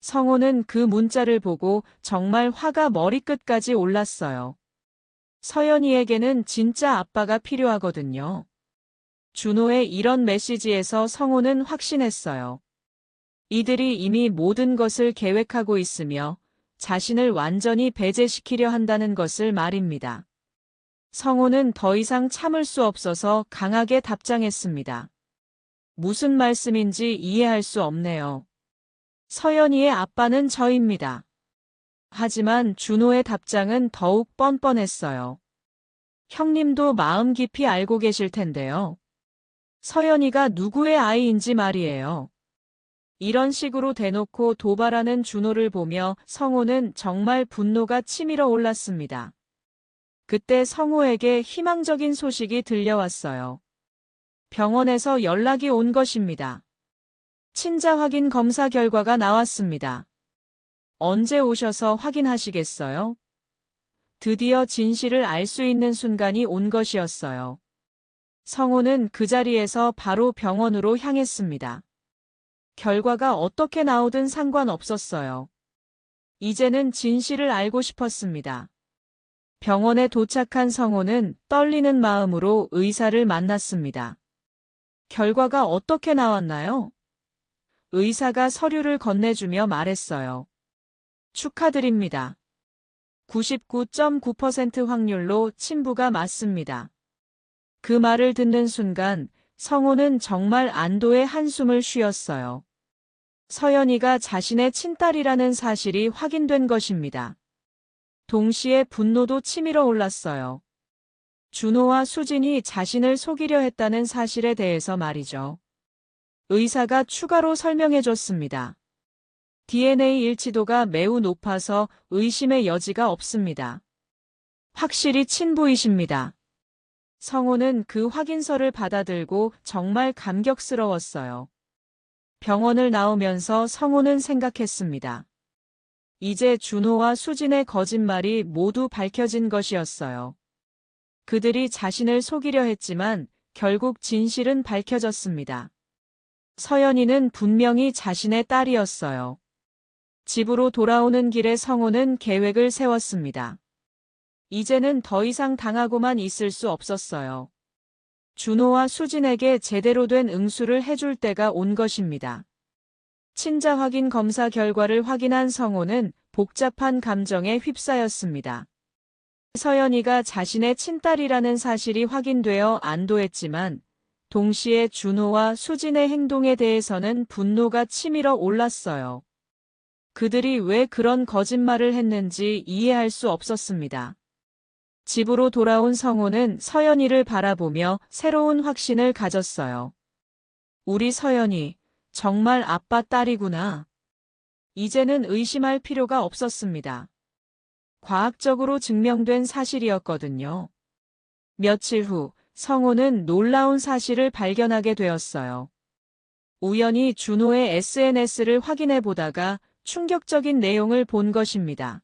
성호는 그 문자를 보고 정말 화가 머리끝까지 올랐어요. 서연이에게는 진짜 아빠가 필요하거든요. 준호의 이런 메시지에서 성호는 확신했어요. 이들이 이미 모든 것을 계획하고 있으며 자신을 완전히 배제시키려 한다는 것을 말입니다. 성호는 더 이상 참을 수 없어서 강하게 답장했습니다. 무슨 말씀인지 이해할 수 없네요. 서연이의 아빠는 저입니다. 하지만 준호의 답장은 더욱 뻔뻔했어요. 형님도 마음 깊이 알고 계실 텐데요. 서연이가 누구의 아이인지 말이에요. 이런 식으로 대놓고 도발하는 준호를 보며 성호는 정말 분노가 치밀어 올랐습니다. 그때 성호에게 희망적인 소식이 들려왔어요. 병원에서 연락이 온 것입니다. 친자 확인 검사 결과가 나왔습니다. 언제 오셔서 확인하시겠어요? 드디어 진실을 알 수 있는 순간이 온 것이었어요. 성호는 그 자리에서 바로 병원으로 향했습니다. 결과가 어떻게 나오든 상관없었어요. 이제는 진실을 알고 싶었습니다. 병원에 도착한 성호는 떨리는 마음으로 의사를 만났습니다. 결과가 어떻게 나왔나요? 의사가 서류를 건네주며 말했어요. 축하드립니다. 99.9% 확률로 친부가 맞습니다. 그 말을 듣는 순간 성호는 정말 안도의 한숨을 쉬었어요. 서연이가 자신의 친딸이라는 사실이 확인된 것입니다. 동시에 분노도 치밀어 올랐어요. 준호와 수진이 자신을 속이려 했다는 사실에 대해서 말이죠. 의사가 추가로 설명해줬습니다. DNA 일치도가 매우 높아서 의심의 여지가 없습니다. 확실히 친부이십니다. 성호는 그 확인서를 받아들고 정말 감격스러웠어요. 병원을 나오면서 성호는 생각했습니다. 이제 준호와 수진의 거짓말이 모두 밝혀진 것이었어요. 그들이 자신을 속이려 했지만 결국 진실은 밝혀졌습니다. 서연이는 분명히 자신의 딸이었어요. 집으로 돌아오는 길에 성호는 계획을 세웠습니다. 이제는 더 이상 당하고만 있을 수 없었어요. 준호와 수진에게 제대로 된 응수를 해줄 때가 온 것입니다. 친자 확인 검사 결과를 확인한 성호는 복잡한 감정에 휩싸였습니다. 서연이가 자신의 친딸이라는 사실이 확인되어 안도했지만 동시에 준호와 수진의 행동에 대해서는 분노가 치밀어 올랐어요. 그들이 왜 그런 거짓말을 했는지 이해할 수 없었습니다. 집으로 돌아온 성호는 서연이를 바라보며 새로운 확신을 가졌어요. 우리 서연이 정말 아빠 딸이구나. 이제는 의심할 필요가 없었습니다. 과학적으로 증명된 사실이었거든요. 며칠 후 성호는 놀라운 사실을 발견하게 되었어요. 우연히 준호의 SNS를 확인해 보다가 충격적인 내용을 본 것입니다.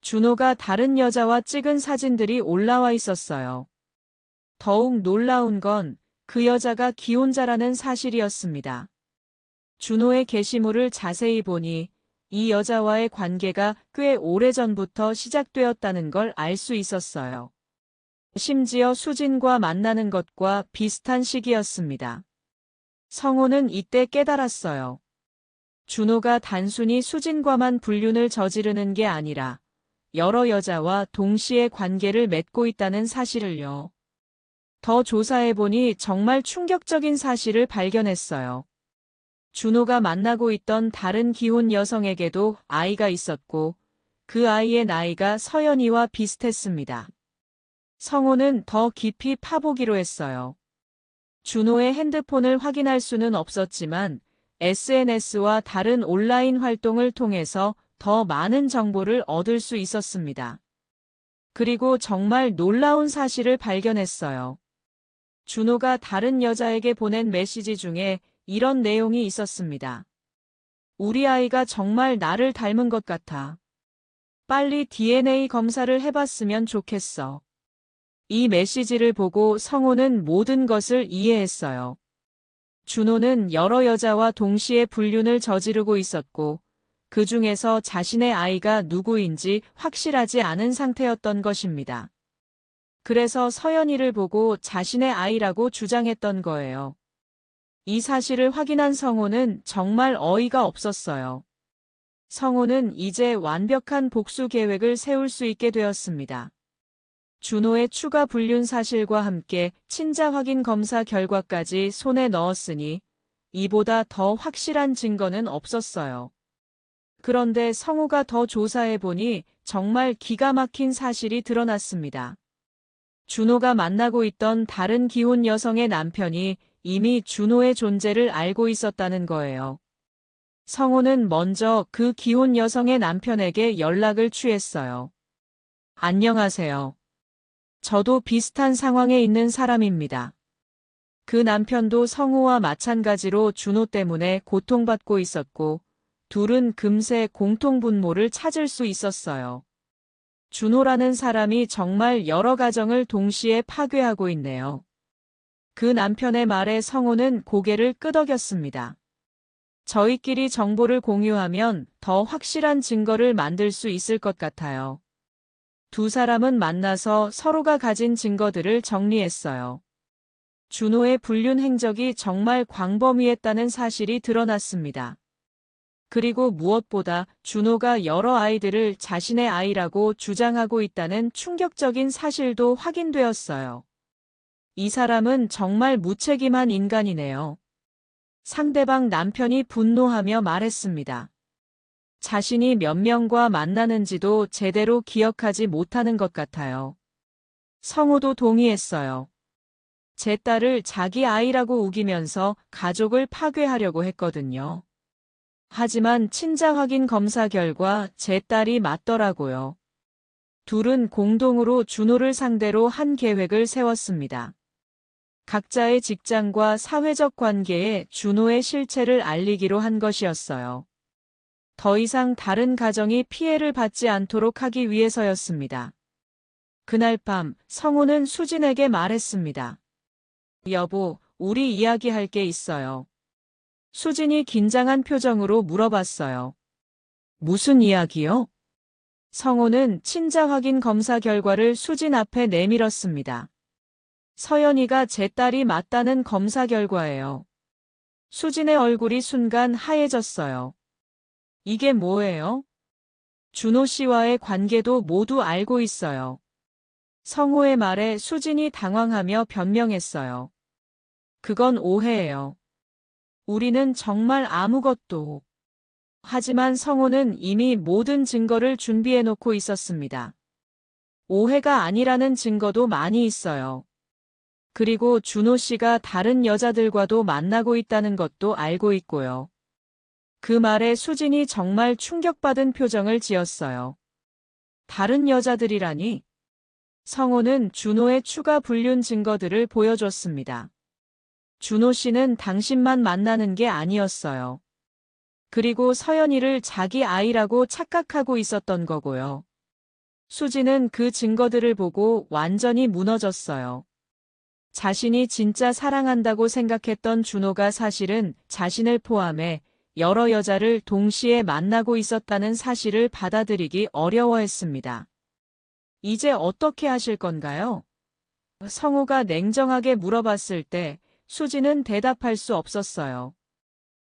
준호가 다른 여자와 찍은 사진들이 올라와 있었어요. 더욱 놀라운 건 그 여자가 기혼자라는 사실이었습니다. 준호의 게시물을 자세히 보니 이 여자와의 관계가 꽤 오래전부터 시작되었다는 걸 알 수 있었어요. 심지어 수진과 만나는 것과 비슷한 시기였습니다. 성호는 이때 깨달았어요. 준호가 단순히 수진과만 불륜을 저지르는 게 아니라 여러 여자와 동시에 관계를 맺고 있다는 사실을요. 더 조사해보니 정말 충격적인 사실을 발견했어요. 준호가 만나고 있던 다른 기혼 여성에게도 아이가 있었고 그 아이의 나이가 서연이와 비슷했습니다. 성호는 더 깊이 파보기로 했어요. 준호의 핸드폰을 확인할 수는 없었지만 SNS와 다른 온라인 활동을 통해서 더 많은 정보를 얻을 수 있었습니다. 그리고 정말 놀라운 사실을 발견했어요. 준호가 다른 여자에게 보낸 메시지 중에 이런 내용이 있었습니다. 우리 아이가 정말 나를 닮은 것 같아. 빨리 DNA 검사를 해봤으면 좋겠어. 이 메시지를 보고 성호는 모든 것을 이해했어요. 준호는 여러 여자와 동시에 불륜을 저지르고 있었고 그 중에서 자신의 아이가 누구인지 확실하지 않은 상태였던 것입니다. 그래서 서연이를 보고 자신의 아이라고 주장했던 거예요. 이 사실을 확인한 성호는 정말 어이가 없었어요. 성호는 이제 완벽한 복수 계획을 세울 수 있게 되었습니다. 준호의 추가 불륜 사실과 함께 친자 확인 검사 결과까지 손에 넣었으니 이보다 더 확실한 증거는 없었어요. 그런데 성호가 더 조사해보니 정말 기가 막힌 사실이 드러났습니다. 준호가 만나고 있던 다른 기혼 여성의 남편이 이미 준호의 존재를 알고 있었다는 거예요. 성호는 먼저 그 기혼 여성의 남편에게 연락을 취했어요. 안녕하세요. 저도 비슷한 상황에 있는 사람입니다. 그 남편도 성호와 마찬가지로 준호 때문에 고통받고 있었고 둘은 금세 공통분모를 찾을 수 있었어요. 준호라는 사람이 정말 여러 가정을 동시에 파괴하고 있네요. 그 남편의 말에 성호는 고개를 끄덕였습니다. 저희끼리 정보를 공유하면 더 확실한 증거를 만들 수 있을 것 같아요. 두 사람은 만나서 서로가 가진 증거들을 정리했어요. 준호의 불륜 행적이 정말 광범위했다는 사실이 드러났습니다. 그리고 무엇보다 준호가 여러 아이들을 자신의 아이라고 주장하고 있다는 충격적인 사실도 확인되었어요. 이 사람은 정말 무책임한 인간이네요. 상대방 남편이 분노하며 말했습니다. 자신이 몇 명과 만나는지도 제대로 기억하지 못하는 것 같아요. 성호도 동의했어요. 제 딸을 자기 아이라고 우기면서 가족을 파괴하려고 했거든요. 하지만 친자 확인 검사 결과 제 딸이 맞더라고요. 둘은 공동으로 준호를 상대로 한 계획을 세웠습니다. 각자의 직장과 사회적 관계에 준호의 실체를 알리기로 한 것이었어요. 더 이상 다른 가정이 피해를 받지 않도록 하기 위해서였습니다. 그날 밤 성우는 수진에게 말했습니다. 여보, 우리 이야기할 게 있어요. 수진이 긴장한 표정으로 물어봤어요. 무슨 이야기요? 성우는 친자 확인 검사 결과를 수진 앞에 내밀었습니다. 서연이가 제 딸이 맞다는 검사 결과예요. 수진의 얼굴이 순간 하얘졌어요. 이게 뭐예요? 준호 씨와의 관계도 모두 알고 있어요. 성우의 말에 수진이 당황하며 변명했어요. 그건 오해예요. 우리는 정말 아무것도. 하지만 성우는 이미 모든 증거를 준비해 놓고 있었습니다. 오해가 아니라는 증거도 많이 있어요. 그리고 준호 씨가 다른 여자들과도 만나고 있다는 것도 알고 있고요. 그 말에 수진이 정말 충격받은 표정을 지었어요. 다른 여자들이라니? 성우는 준호의 추가 불륜 증거들을 보여줬습니다. 준호 씨는 당신만 만나는 게 아니었어요. 그리고 서연이를 자기 아이라고 착각하고 있었던 거고요. 수지는 그 증거들을 보고 완전히 무너졌어요. 자신이 진짜 사랑한다고 생각했던 준호가 사실은 자신을 포함해 여러 여자를 동시에 만나고 있었다는 사실을 받아들이기 어려워했습니다. 이제 어떻게 하실 건가요? 성우가 냉정하게 물어봤을 때 수지는 대답할 수 없었어요.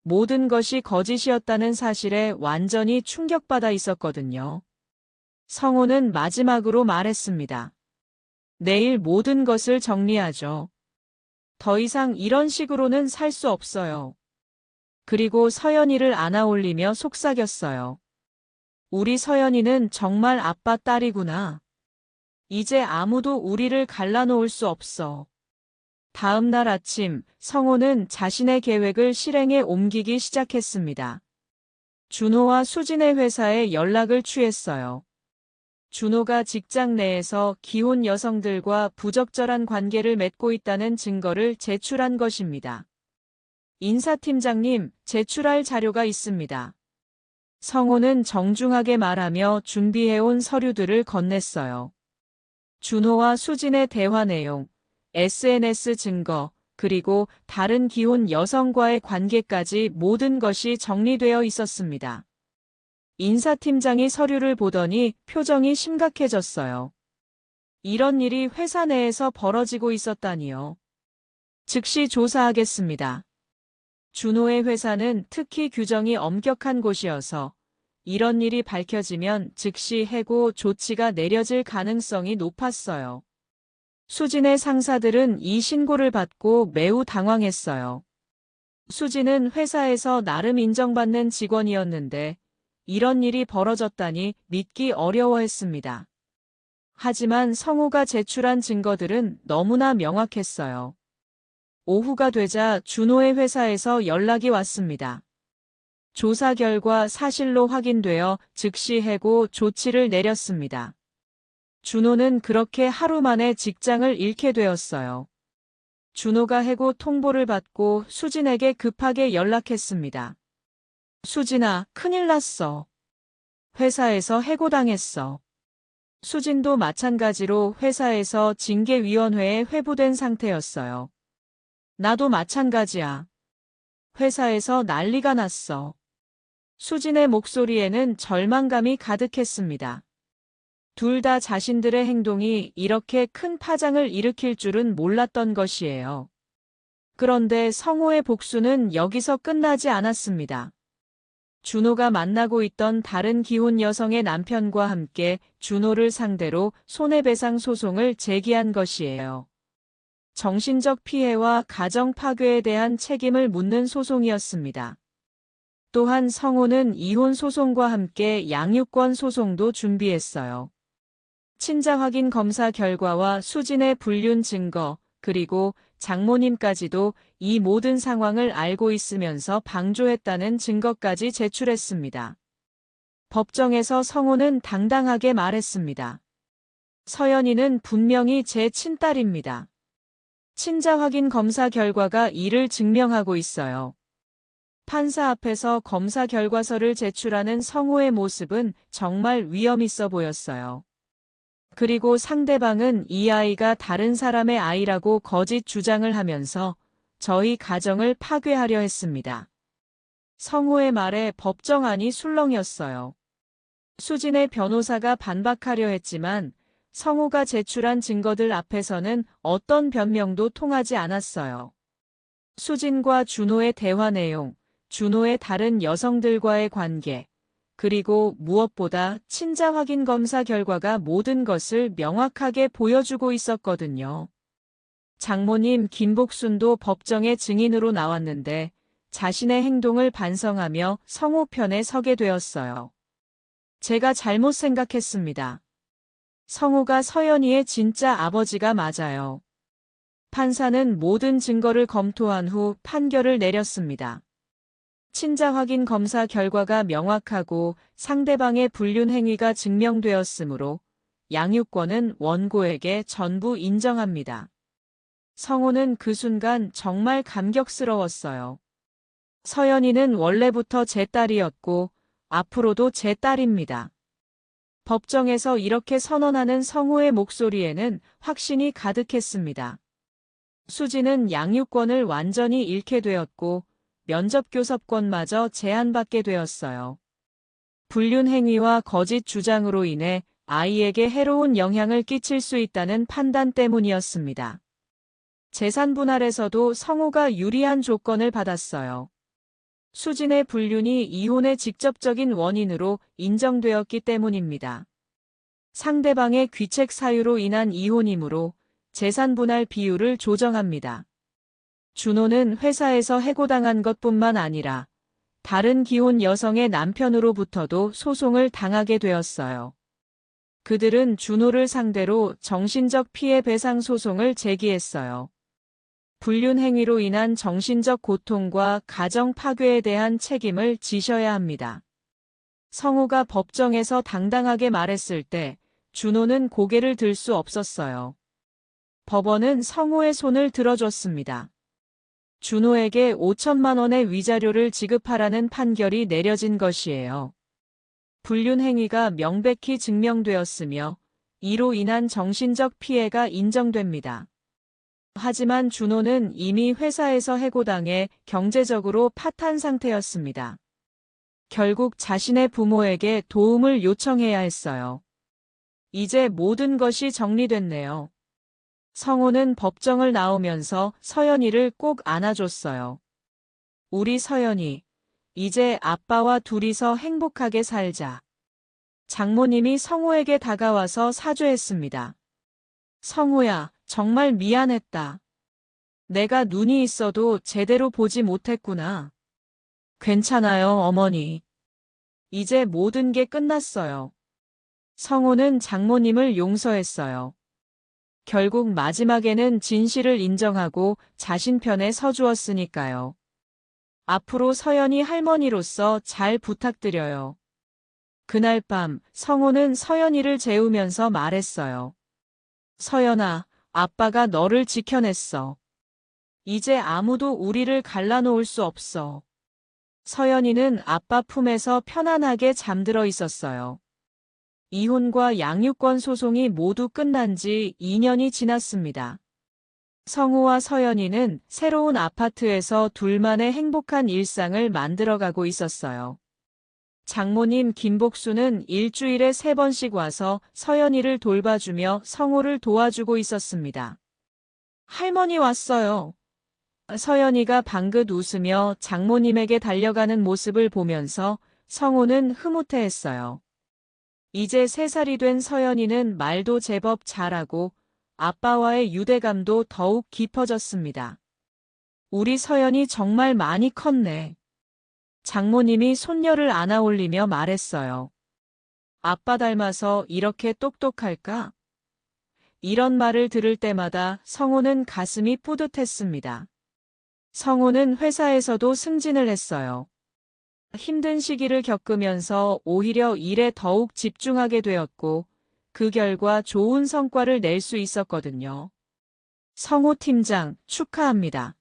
모든 것이 거짓이었다는 사실에 완전히 충격받아 있었거든요. 성우는 마지막으로 말했습니다. 내일 모든 것을 정리하죠. 더 이상 이런 식으로는 살 수 없어요. 그리고 서연이를 안아올리며 속삭였어요. 우리 서연이는 정말 아빠 딸이구나. 이제 아무도 우리를 갈라놓을 수 없어. 다음 날 아침, 성호는 자신의 계획을 실행에 옮기기 시작했습니다. 준호와 수진의 회사에 연락을 취했어요. 준호가 직장 내에서 기혼 여성들과 부적절한 관계를 맺고 있다는 증거를 제출한 것입니다. 인사팀장님, 제출할 자료가 있습니다. 성호는 정중하게 말하며 준비해온 서류들을 건넸어요. 준호와 수진의 대화 내용, SNS 증거, 그리고 다른 기혼 여성과의 관계까지 모든 것이 정리되어 있었습니다. 인사팀장이 서류를 보더니 표정이 심각해졌어요. 이런 일이 회사 내에서 벌어지고 있었다니요. 즉시 조사하겠습니다. 준호의 회사는 특히 규정이 엄격한 곳이어서 이런 일이 밝혀지면 즉시 해고 조치가 내려질 가능성이 높았어요. 수진의 상사들은 이 신고를 받고 매우 당황했어요. 수진은 회사에서 나름 인정받는 직원이었는데 이런 일이 벌어졌다니 믿기 어려워했습니다. 하지만 성우가 제출한 증거들은 너무나 명확했어요. 오후가 되자 준호의 회사에서 연락이 왔습니다. 조사 결과 사실로 확인되어 즉시 해고 조치를 내렸습니다. 준호는 그렇게 하루 만에 직장을 잃게 되었어요. 준호가 해고 통보를 받고 수진에게 급하게 연락했습니다. 수진아, 큰일 났어. 회사에서 해고당했어. 수진도 마찬가지로 회사에서 징계위원회에 회부된 상태였어요. 나도 마찬가지야. 회사에서 난리가 났어. 수진의 목소리에는 절망감이 가득했습니다. 둘 다 자신들의 행동이 이렇게 큰 파장을 일으킬 줄은 몰랐던 것이에요. 그런데 성호의 복수는 여기서 끝나지 않았습니다. 준호가 만나고 있던 다른 기혼 여성의 남편과 함께 준호를 상대로 손해배상 소송을 제기한 것이에요. 정신적 피해와 가정 파괴에 대한 책임을 묻는 소송이었습니다. 또한 성호는 이혼 소송과 함께 양육권 소송도 준비했어요. 친자 확인 검사 결과와 수진의 불륜 증거, 그리고 장모님까지도 이 모든 상황을 알고 있으면서 방조했다는 증거까지 제출했습니다. 법정에서 성호는 당당하게 말했습니다. 서연이는 분명히 제 친딸입니다. 친자 확인 검사 결과가 이를 증명하고 있어요. 판사 앞에서 검사 결과서를 제출하는 성호의 모습은 정말 위험 있어 보였어요. 그리고 상대방은 이 아이가 다른 사람의 아이라고 거짓 주장을 하면서 저희 가정을 파괴하려 했습니다. 성호의 말에 법정안이 술렁였어요. 수진의 변호사가 반박하려 했지만 성호가 제출한 증거들 앞에서는 어떤 변명도 통하지 않았어요. 수진과 준호의 대화 내용, 준호의 다른 여성들과의 관계, 그리고 무엇보다 친자 확인 검사 결과가 모든 것을 명확하게 보여주고 있었거든요. 장모님 김복순도 법정에 증인으로 나왔는데 자신의 행동을 반성하며 성호 편에 서게 되었어요. 제가 잘못 생각했습니다. 성호가 서연이의 진짜 아버지가 맞아요. 판사는 모든 증거를 검토한 후 판결을 내렸습니다. 친자 확인 검사 결과가 명확하고 상대방의 불륜 행위가 증명되었으므로 양육권은 원고에게 전부 인정합니다. 성호는 그 순간 정말 감격스러웠어요. 서연이는 원래부터 제 딸이었고 앞으로도 제 딸입니다. 법정에서 이렇게 선언하는 성호의 목소리에는 확신이 가득했습니다. 수지는 양육권을 완전히 잃게 되었고 면접교섭권마저 제한받게 되었어요. 불륜 행위와 거짓 주장으로 인해 아이에게 해로운 영향을 끼칠 수 있다는 판단 때문이었습니다. 재산 분할에서도 성호가 유리한 조건을 받았어요. 수진의 불륜이 이혼의 직접적인 원인으로 인정되었기 때문입니다. 상대방의 귀책 사유로 인한 이혼이므로 재산 분할 비율을 조정합니다. 준호는 회사에서 해고당한 것뿐만 아니라 다른 기혼 여성의 남편으로부터도 소송을 당하게 되었어요. 그들은 준호를 상대로 정신적 피해 배상 소송을 제기했어요. 불륜 행위로 인한 정신적 고통과 가정 파괴에 대한 책임을 지셔야 합니다. 성호가 법정에서 당당하게 말했을 때 준호는 고개를 들 수 없었어요. 법원은 성호의 손을 들어줬습니다. 준호에게 5천만 원의 위자료를 지급하라는 판결이 내려진 것이에요. 불륜 행위가 명백히 증명되었으며 이로 인한 정신적 피해가 인정됩니다. 하지만 준호는 이미 회사에서 해고당해 경제적으로 파탄 상태였습니다. 결국 자신의 부모에게 도움을 요청해야 했어요. 이제 모든 것이 정리됐네요. 성호는 법정을 나오면서 서연이를 꼭 안아줬어요. 우리 서연이, 이제 아빠와 둘이서 행복하게 살자. 장모님이 성호에게 다가와서 사죄했습니다. 성호야, 정말 미안했다. 내가 눈이 있어도 제대로 보지 못했구나. 괜찮아요, 어머니. 이제 모든 게 끝났어요. 성호는 장모님을 용서했어요. 결국 마지막에는 진실을 인정하고 자신 편에 서주었으니까요. 앞으로 서연이 할머니로서 잘 부탁드려요. 그날 밤 성호는 서연이를 재우면서 말했어요. 서연아, 아빠가 너를 지켜냈어. 이제 아무도 우리를 갈라놓을 수 없어. 서연이는 아빠 품에서 편안하게 잠들어 있었어요. 이혼과 양육권 소송이 모두 끝난 지 2년이 지났습니다. 성호와 서연이는 새로운 아파트에서 둘만의 행복한 일상을 만들어가고 있었어요. 장모님 김복수는 일주일에 3번씩 와서 서연이를 돌봐주며 성호를 도와주고 있었습니다. 할머니 왔어요. 서연이가 방긋 웃으며 장모님에게 달려가는 모습을 보면서 성호는 흐뭇해했어요. 이제 3살이 된 서연이는 말도 제법 잘하고 아빠와의 유대감도 더욱 깊어졌습니다. 우리 서연이 정말 많이 컸네. 장모님이 손녀를 안아올리며 말했어요. 아빠 닮아서 이렇게 똑똑할까? 이런 말을 들을 때마다 성호는 가슴이 뿌듯했습니다. 성호는 회사에서도 승진을 했어요. 힘든 시기를 겪으면서 오히려 일에 더욱 집중하게 되었고 그 결과 좋은 성과를 낼 수 있었거든요. 성호 팀장, 축하합니다.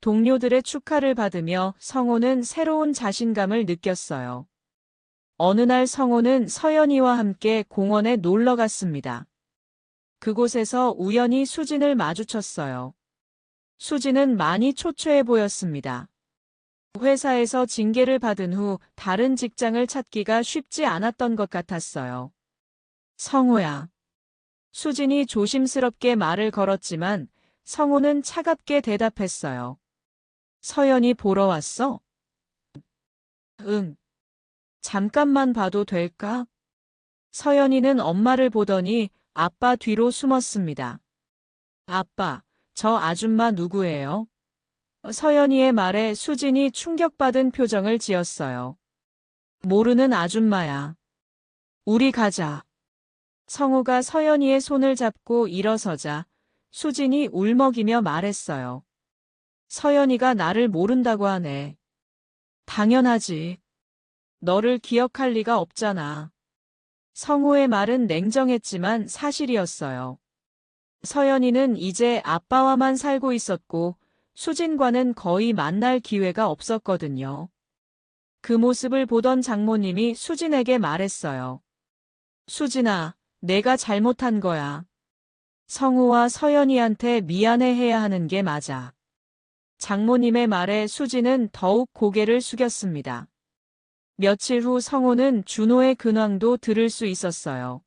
동료들의 축하를 받으며 성호는 새로운 자신감을 느꼈어요. 어느 날 성호는 서연이와 함께 공원에 놀러 갔습니다. 그곳에서 우연히 수진을 마주쳤어요. 수진은 많이 초췌해 보였습니다. 회사에서 징계를 받은 후 다른 직장을 찾기가 쉽지 않았던 것 같았어요. 성호야. 수진이 조심스럽게 말을 걸었지만 성호는 차갑게 대답했어요. 서연이 보러 왔어? 응. 잠깐만 봐도 될까? 서연이는 엄마를 보더니 아빠 뒤로 숨었습니다. 아빠, 저 아줌마 누구예요? 서연이의 말에 수진이 충격받은 표정을 지었어요. 모르는 아줌마야. 우리 가자. 성우가 서연이의 손을 잡고 일어서자 수진이 울먹이며 말했어요. 서연이가 나를 모른다고 하네. 당연하지. 너를 기억할 리가 없잖아. 성우의 말은 냉정했지만 사실이었어요. 서연이는 이제 아빠와만 살고 있었고 수진과는 거의 만날 기회가 없었거든요. 그 모습을 보던 장모님이 수진에게 말했어요. 수진아, 내가 잘못한 거야. 성우와 서연이한테 미안해해야 하는 게 맞아. 장모님의 말에 수진은 더욱 고개를 숙였습니다. 며칠 후 성우는 준호의 근황도 들을 수 있었어요.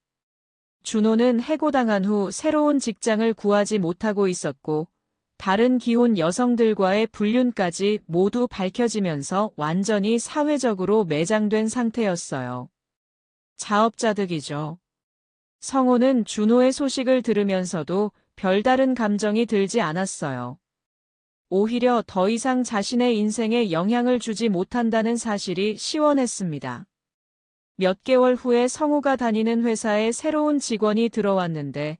준호는 해고당한 후 새로운 직장을 구하지 못하고 있었고 다른 기혼 여성들과의 불륜까지 모두 밝혀지면서 완전히 사회적으로 매장된 상태였어요. 자업자득이죠. 성호는 준호의 소식을 들으면서도 별다른 감정이 들지 않았어요. 오히려 더 이상 자신의 인생에 영향을 주지 못한다는 사실이 시원했습니다. 몇 개월 후에 성호가 다니는 회사에 새로운 직원이 들어왔는데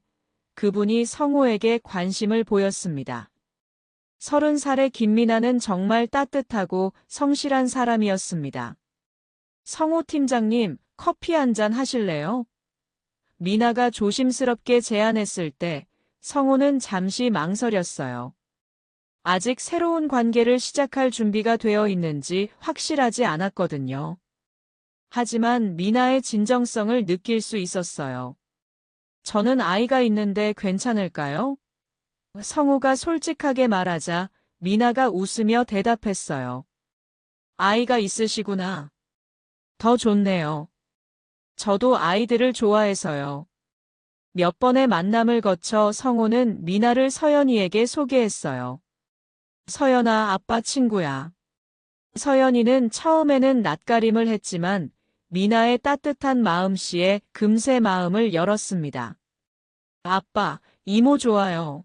그분이 성호에게 관심을 보였습니다. 30살의 김미나는 정말 따뜻하고 성실한 사람이었습니다. 성호 팀장님, 커피 한 잔 하실래요? 미나가 조심스럽게 제안했을 때 성호는 잠시 망설였어요. 아직 새로운 관계를 시작할 준비가 되어 있는지 확실하지 않았거든요. 하지만 미나의 진정성을 느낄 수 있었어요. 저는 아이가 있는데 괜찮을까요? 성우가 솔직하게 말하자 미나가 웃으며 대답했어요. 아이가 있으시구나. 더 좋네요. 저도 아이들을 좋아해서요. 몇 번의 만남을 거쳐 성우는 미나를 서연이에게 소개했어요. 서연아, 아빠 친구야. 서연이는 처음에는 낯가림을 했지만 미나의 따뜻한 마음씨에 금세 마음을 열었습니다. 아빠, 이모 좋아요.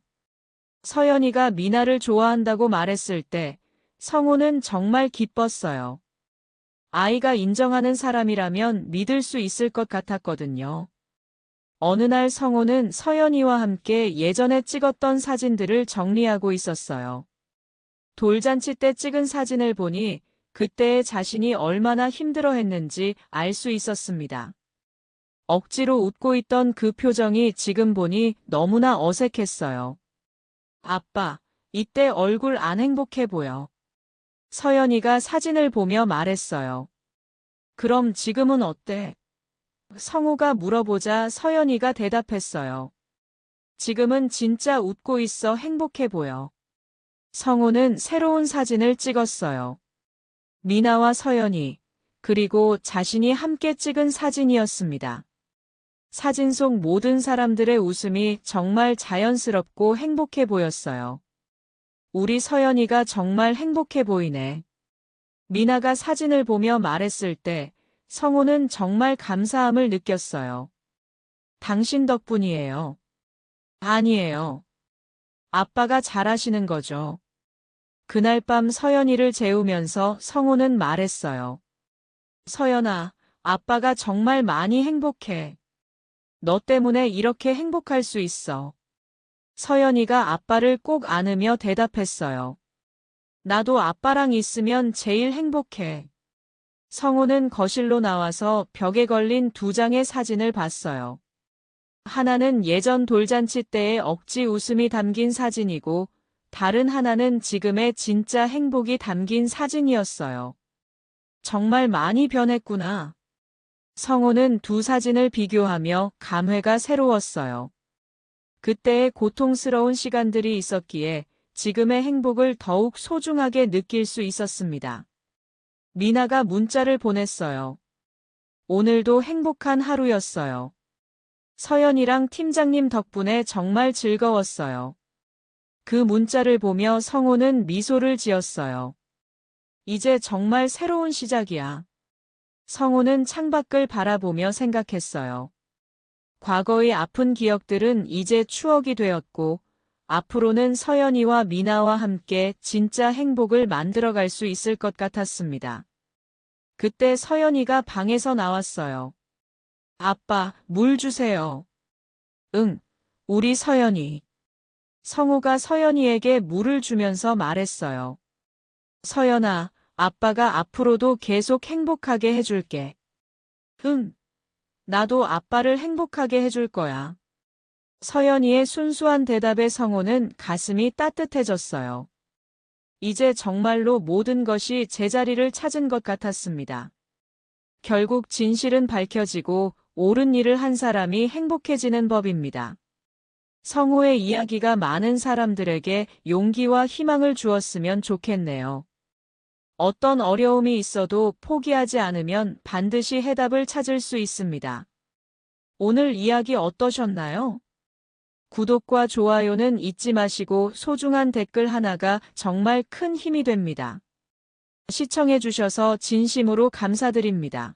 서연이가 미나를 좋아한다고 말했을 때 성우는 정말 기뻤어요. 아이가 인정하는 사람이라면 믿을 수 있을 것 같았거든요. 어느 날 성우는 서연이와 함께 예전에 찍었던 사진들을 정리하고 있었어요. 돌잔치 때 찍은 사진을 보니 그때의 자신이 얼마나 힘들어했는지 알 수 있었습니다. 억지로 웃고 있던 그 표정이 지금 보니 너무나 어색했어요. 아빠, 이때 얼굴 안 행복해 보여. 서연이가 사진을 보며 말했어요. 그럼 지금은 어때? 성우가 물어보자 서연이가 대답했어요. 지금은 진짜 웃고 있어 행복해 보여. 성우는 새로운 사진을 찍었어요. 미나와 서연이, 그리고 자신이 함께 찍은 사진이었습니다. 사진 속 모든 사람들의 웃음이 정말 자연스럽고 행복해 보였어요. 우리 서연이가 정말 행복해 보이네. 미나가 사진을 보며 말했을 때 성우는 정말 감사함을 느꼈어요. 당신 덕분이에요. 아니에요. 아빠가 잘하시는 거죠. 그날 밤 서연이를 재우면서 성우는 말했어요. 서연아, 아빠가 정말 많이 행복해. 너 때문에 이렇게 행복할 수 있어. 서연이가 아빠를 꼭 안으며 대답했어요. 나도 아빠랑 있으면 제일 행복해. 성우는 거실로 나와서 벽에 걸린 2장의 사진을 봤어요. 하나는 예전 돌잔치 때의 억지 웃음이 담긴 사진이고, 다른 하나는 지금의 진짜 행복이 담긴 사진이었어요. 정말 많이 변했구나. 성호는 두 사진을 비교하며 감회가 새로웠어요. 그때의 고통스러운 시간들이 있었기에 지금의 행복을 더욱 소중하게 느낄 수 있었습니다. 미나가 문자를 보냈어요. 오늘도 행복한 하루였어요. 서연이랑 팀장님 덕분에 정말 즐거웠어요. 그 문자를 보며 성호는 미소를 지었어요. 이제 정말 새로운 시작이야. 성호는 창밖을 바라보며 생각했어요. 과거의 아픈 기억들은 이제 추억이 되었고, 앞으로는 서연이와 미나와 함께 진짜 행복을 만들어갈 수 있을 것 같았습니다. 그때 서연이가 방에서 나왔어요. 아빠, 물 주세요. 응, 우리 서연이. 성호가 서연이에게 물을 주면서 말했어요. 서연아, 아빠가 앞으로도 계속 행복하게 해줄게. 응, 나도 아빠를 행복하게 해줄 거야. 서연이의 순수한 대답에 성호는 가슴이 따뜻해졌어요. 이제 정말로 모든 것이 제자리를 찾은 것 같았습니다. 결국 진실은 밝혀지고 옳은 일을 한 사람이 행복해지는 법입니다. 성호의 이야기가 많은 사람들에게 용기와 희망을 주었으면 좋겠네요. 어떤 어려움이 있어도 포기하지 않으면 반드시 해답을 찾을 수 있습니다. 오늘 이야기 어떠셨나요? 구독과 좋아요는 잊지 마시고 소중한 댓글 하나가 정말 큰 힘이 됩니다. 시청해주셔서 진심으로 감사드립니다.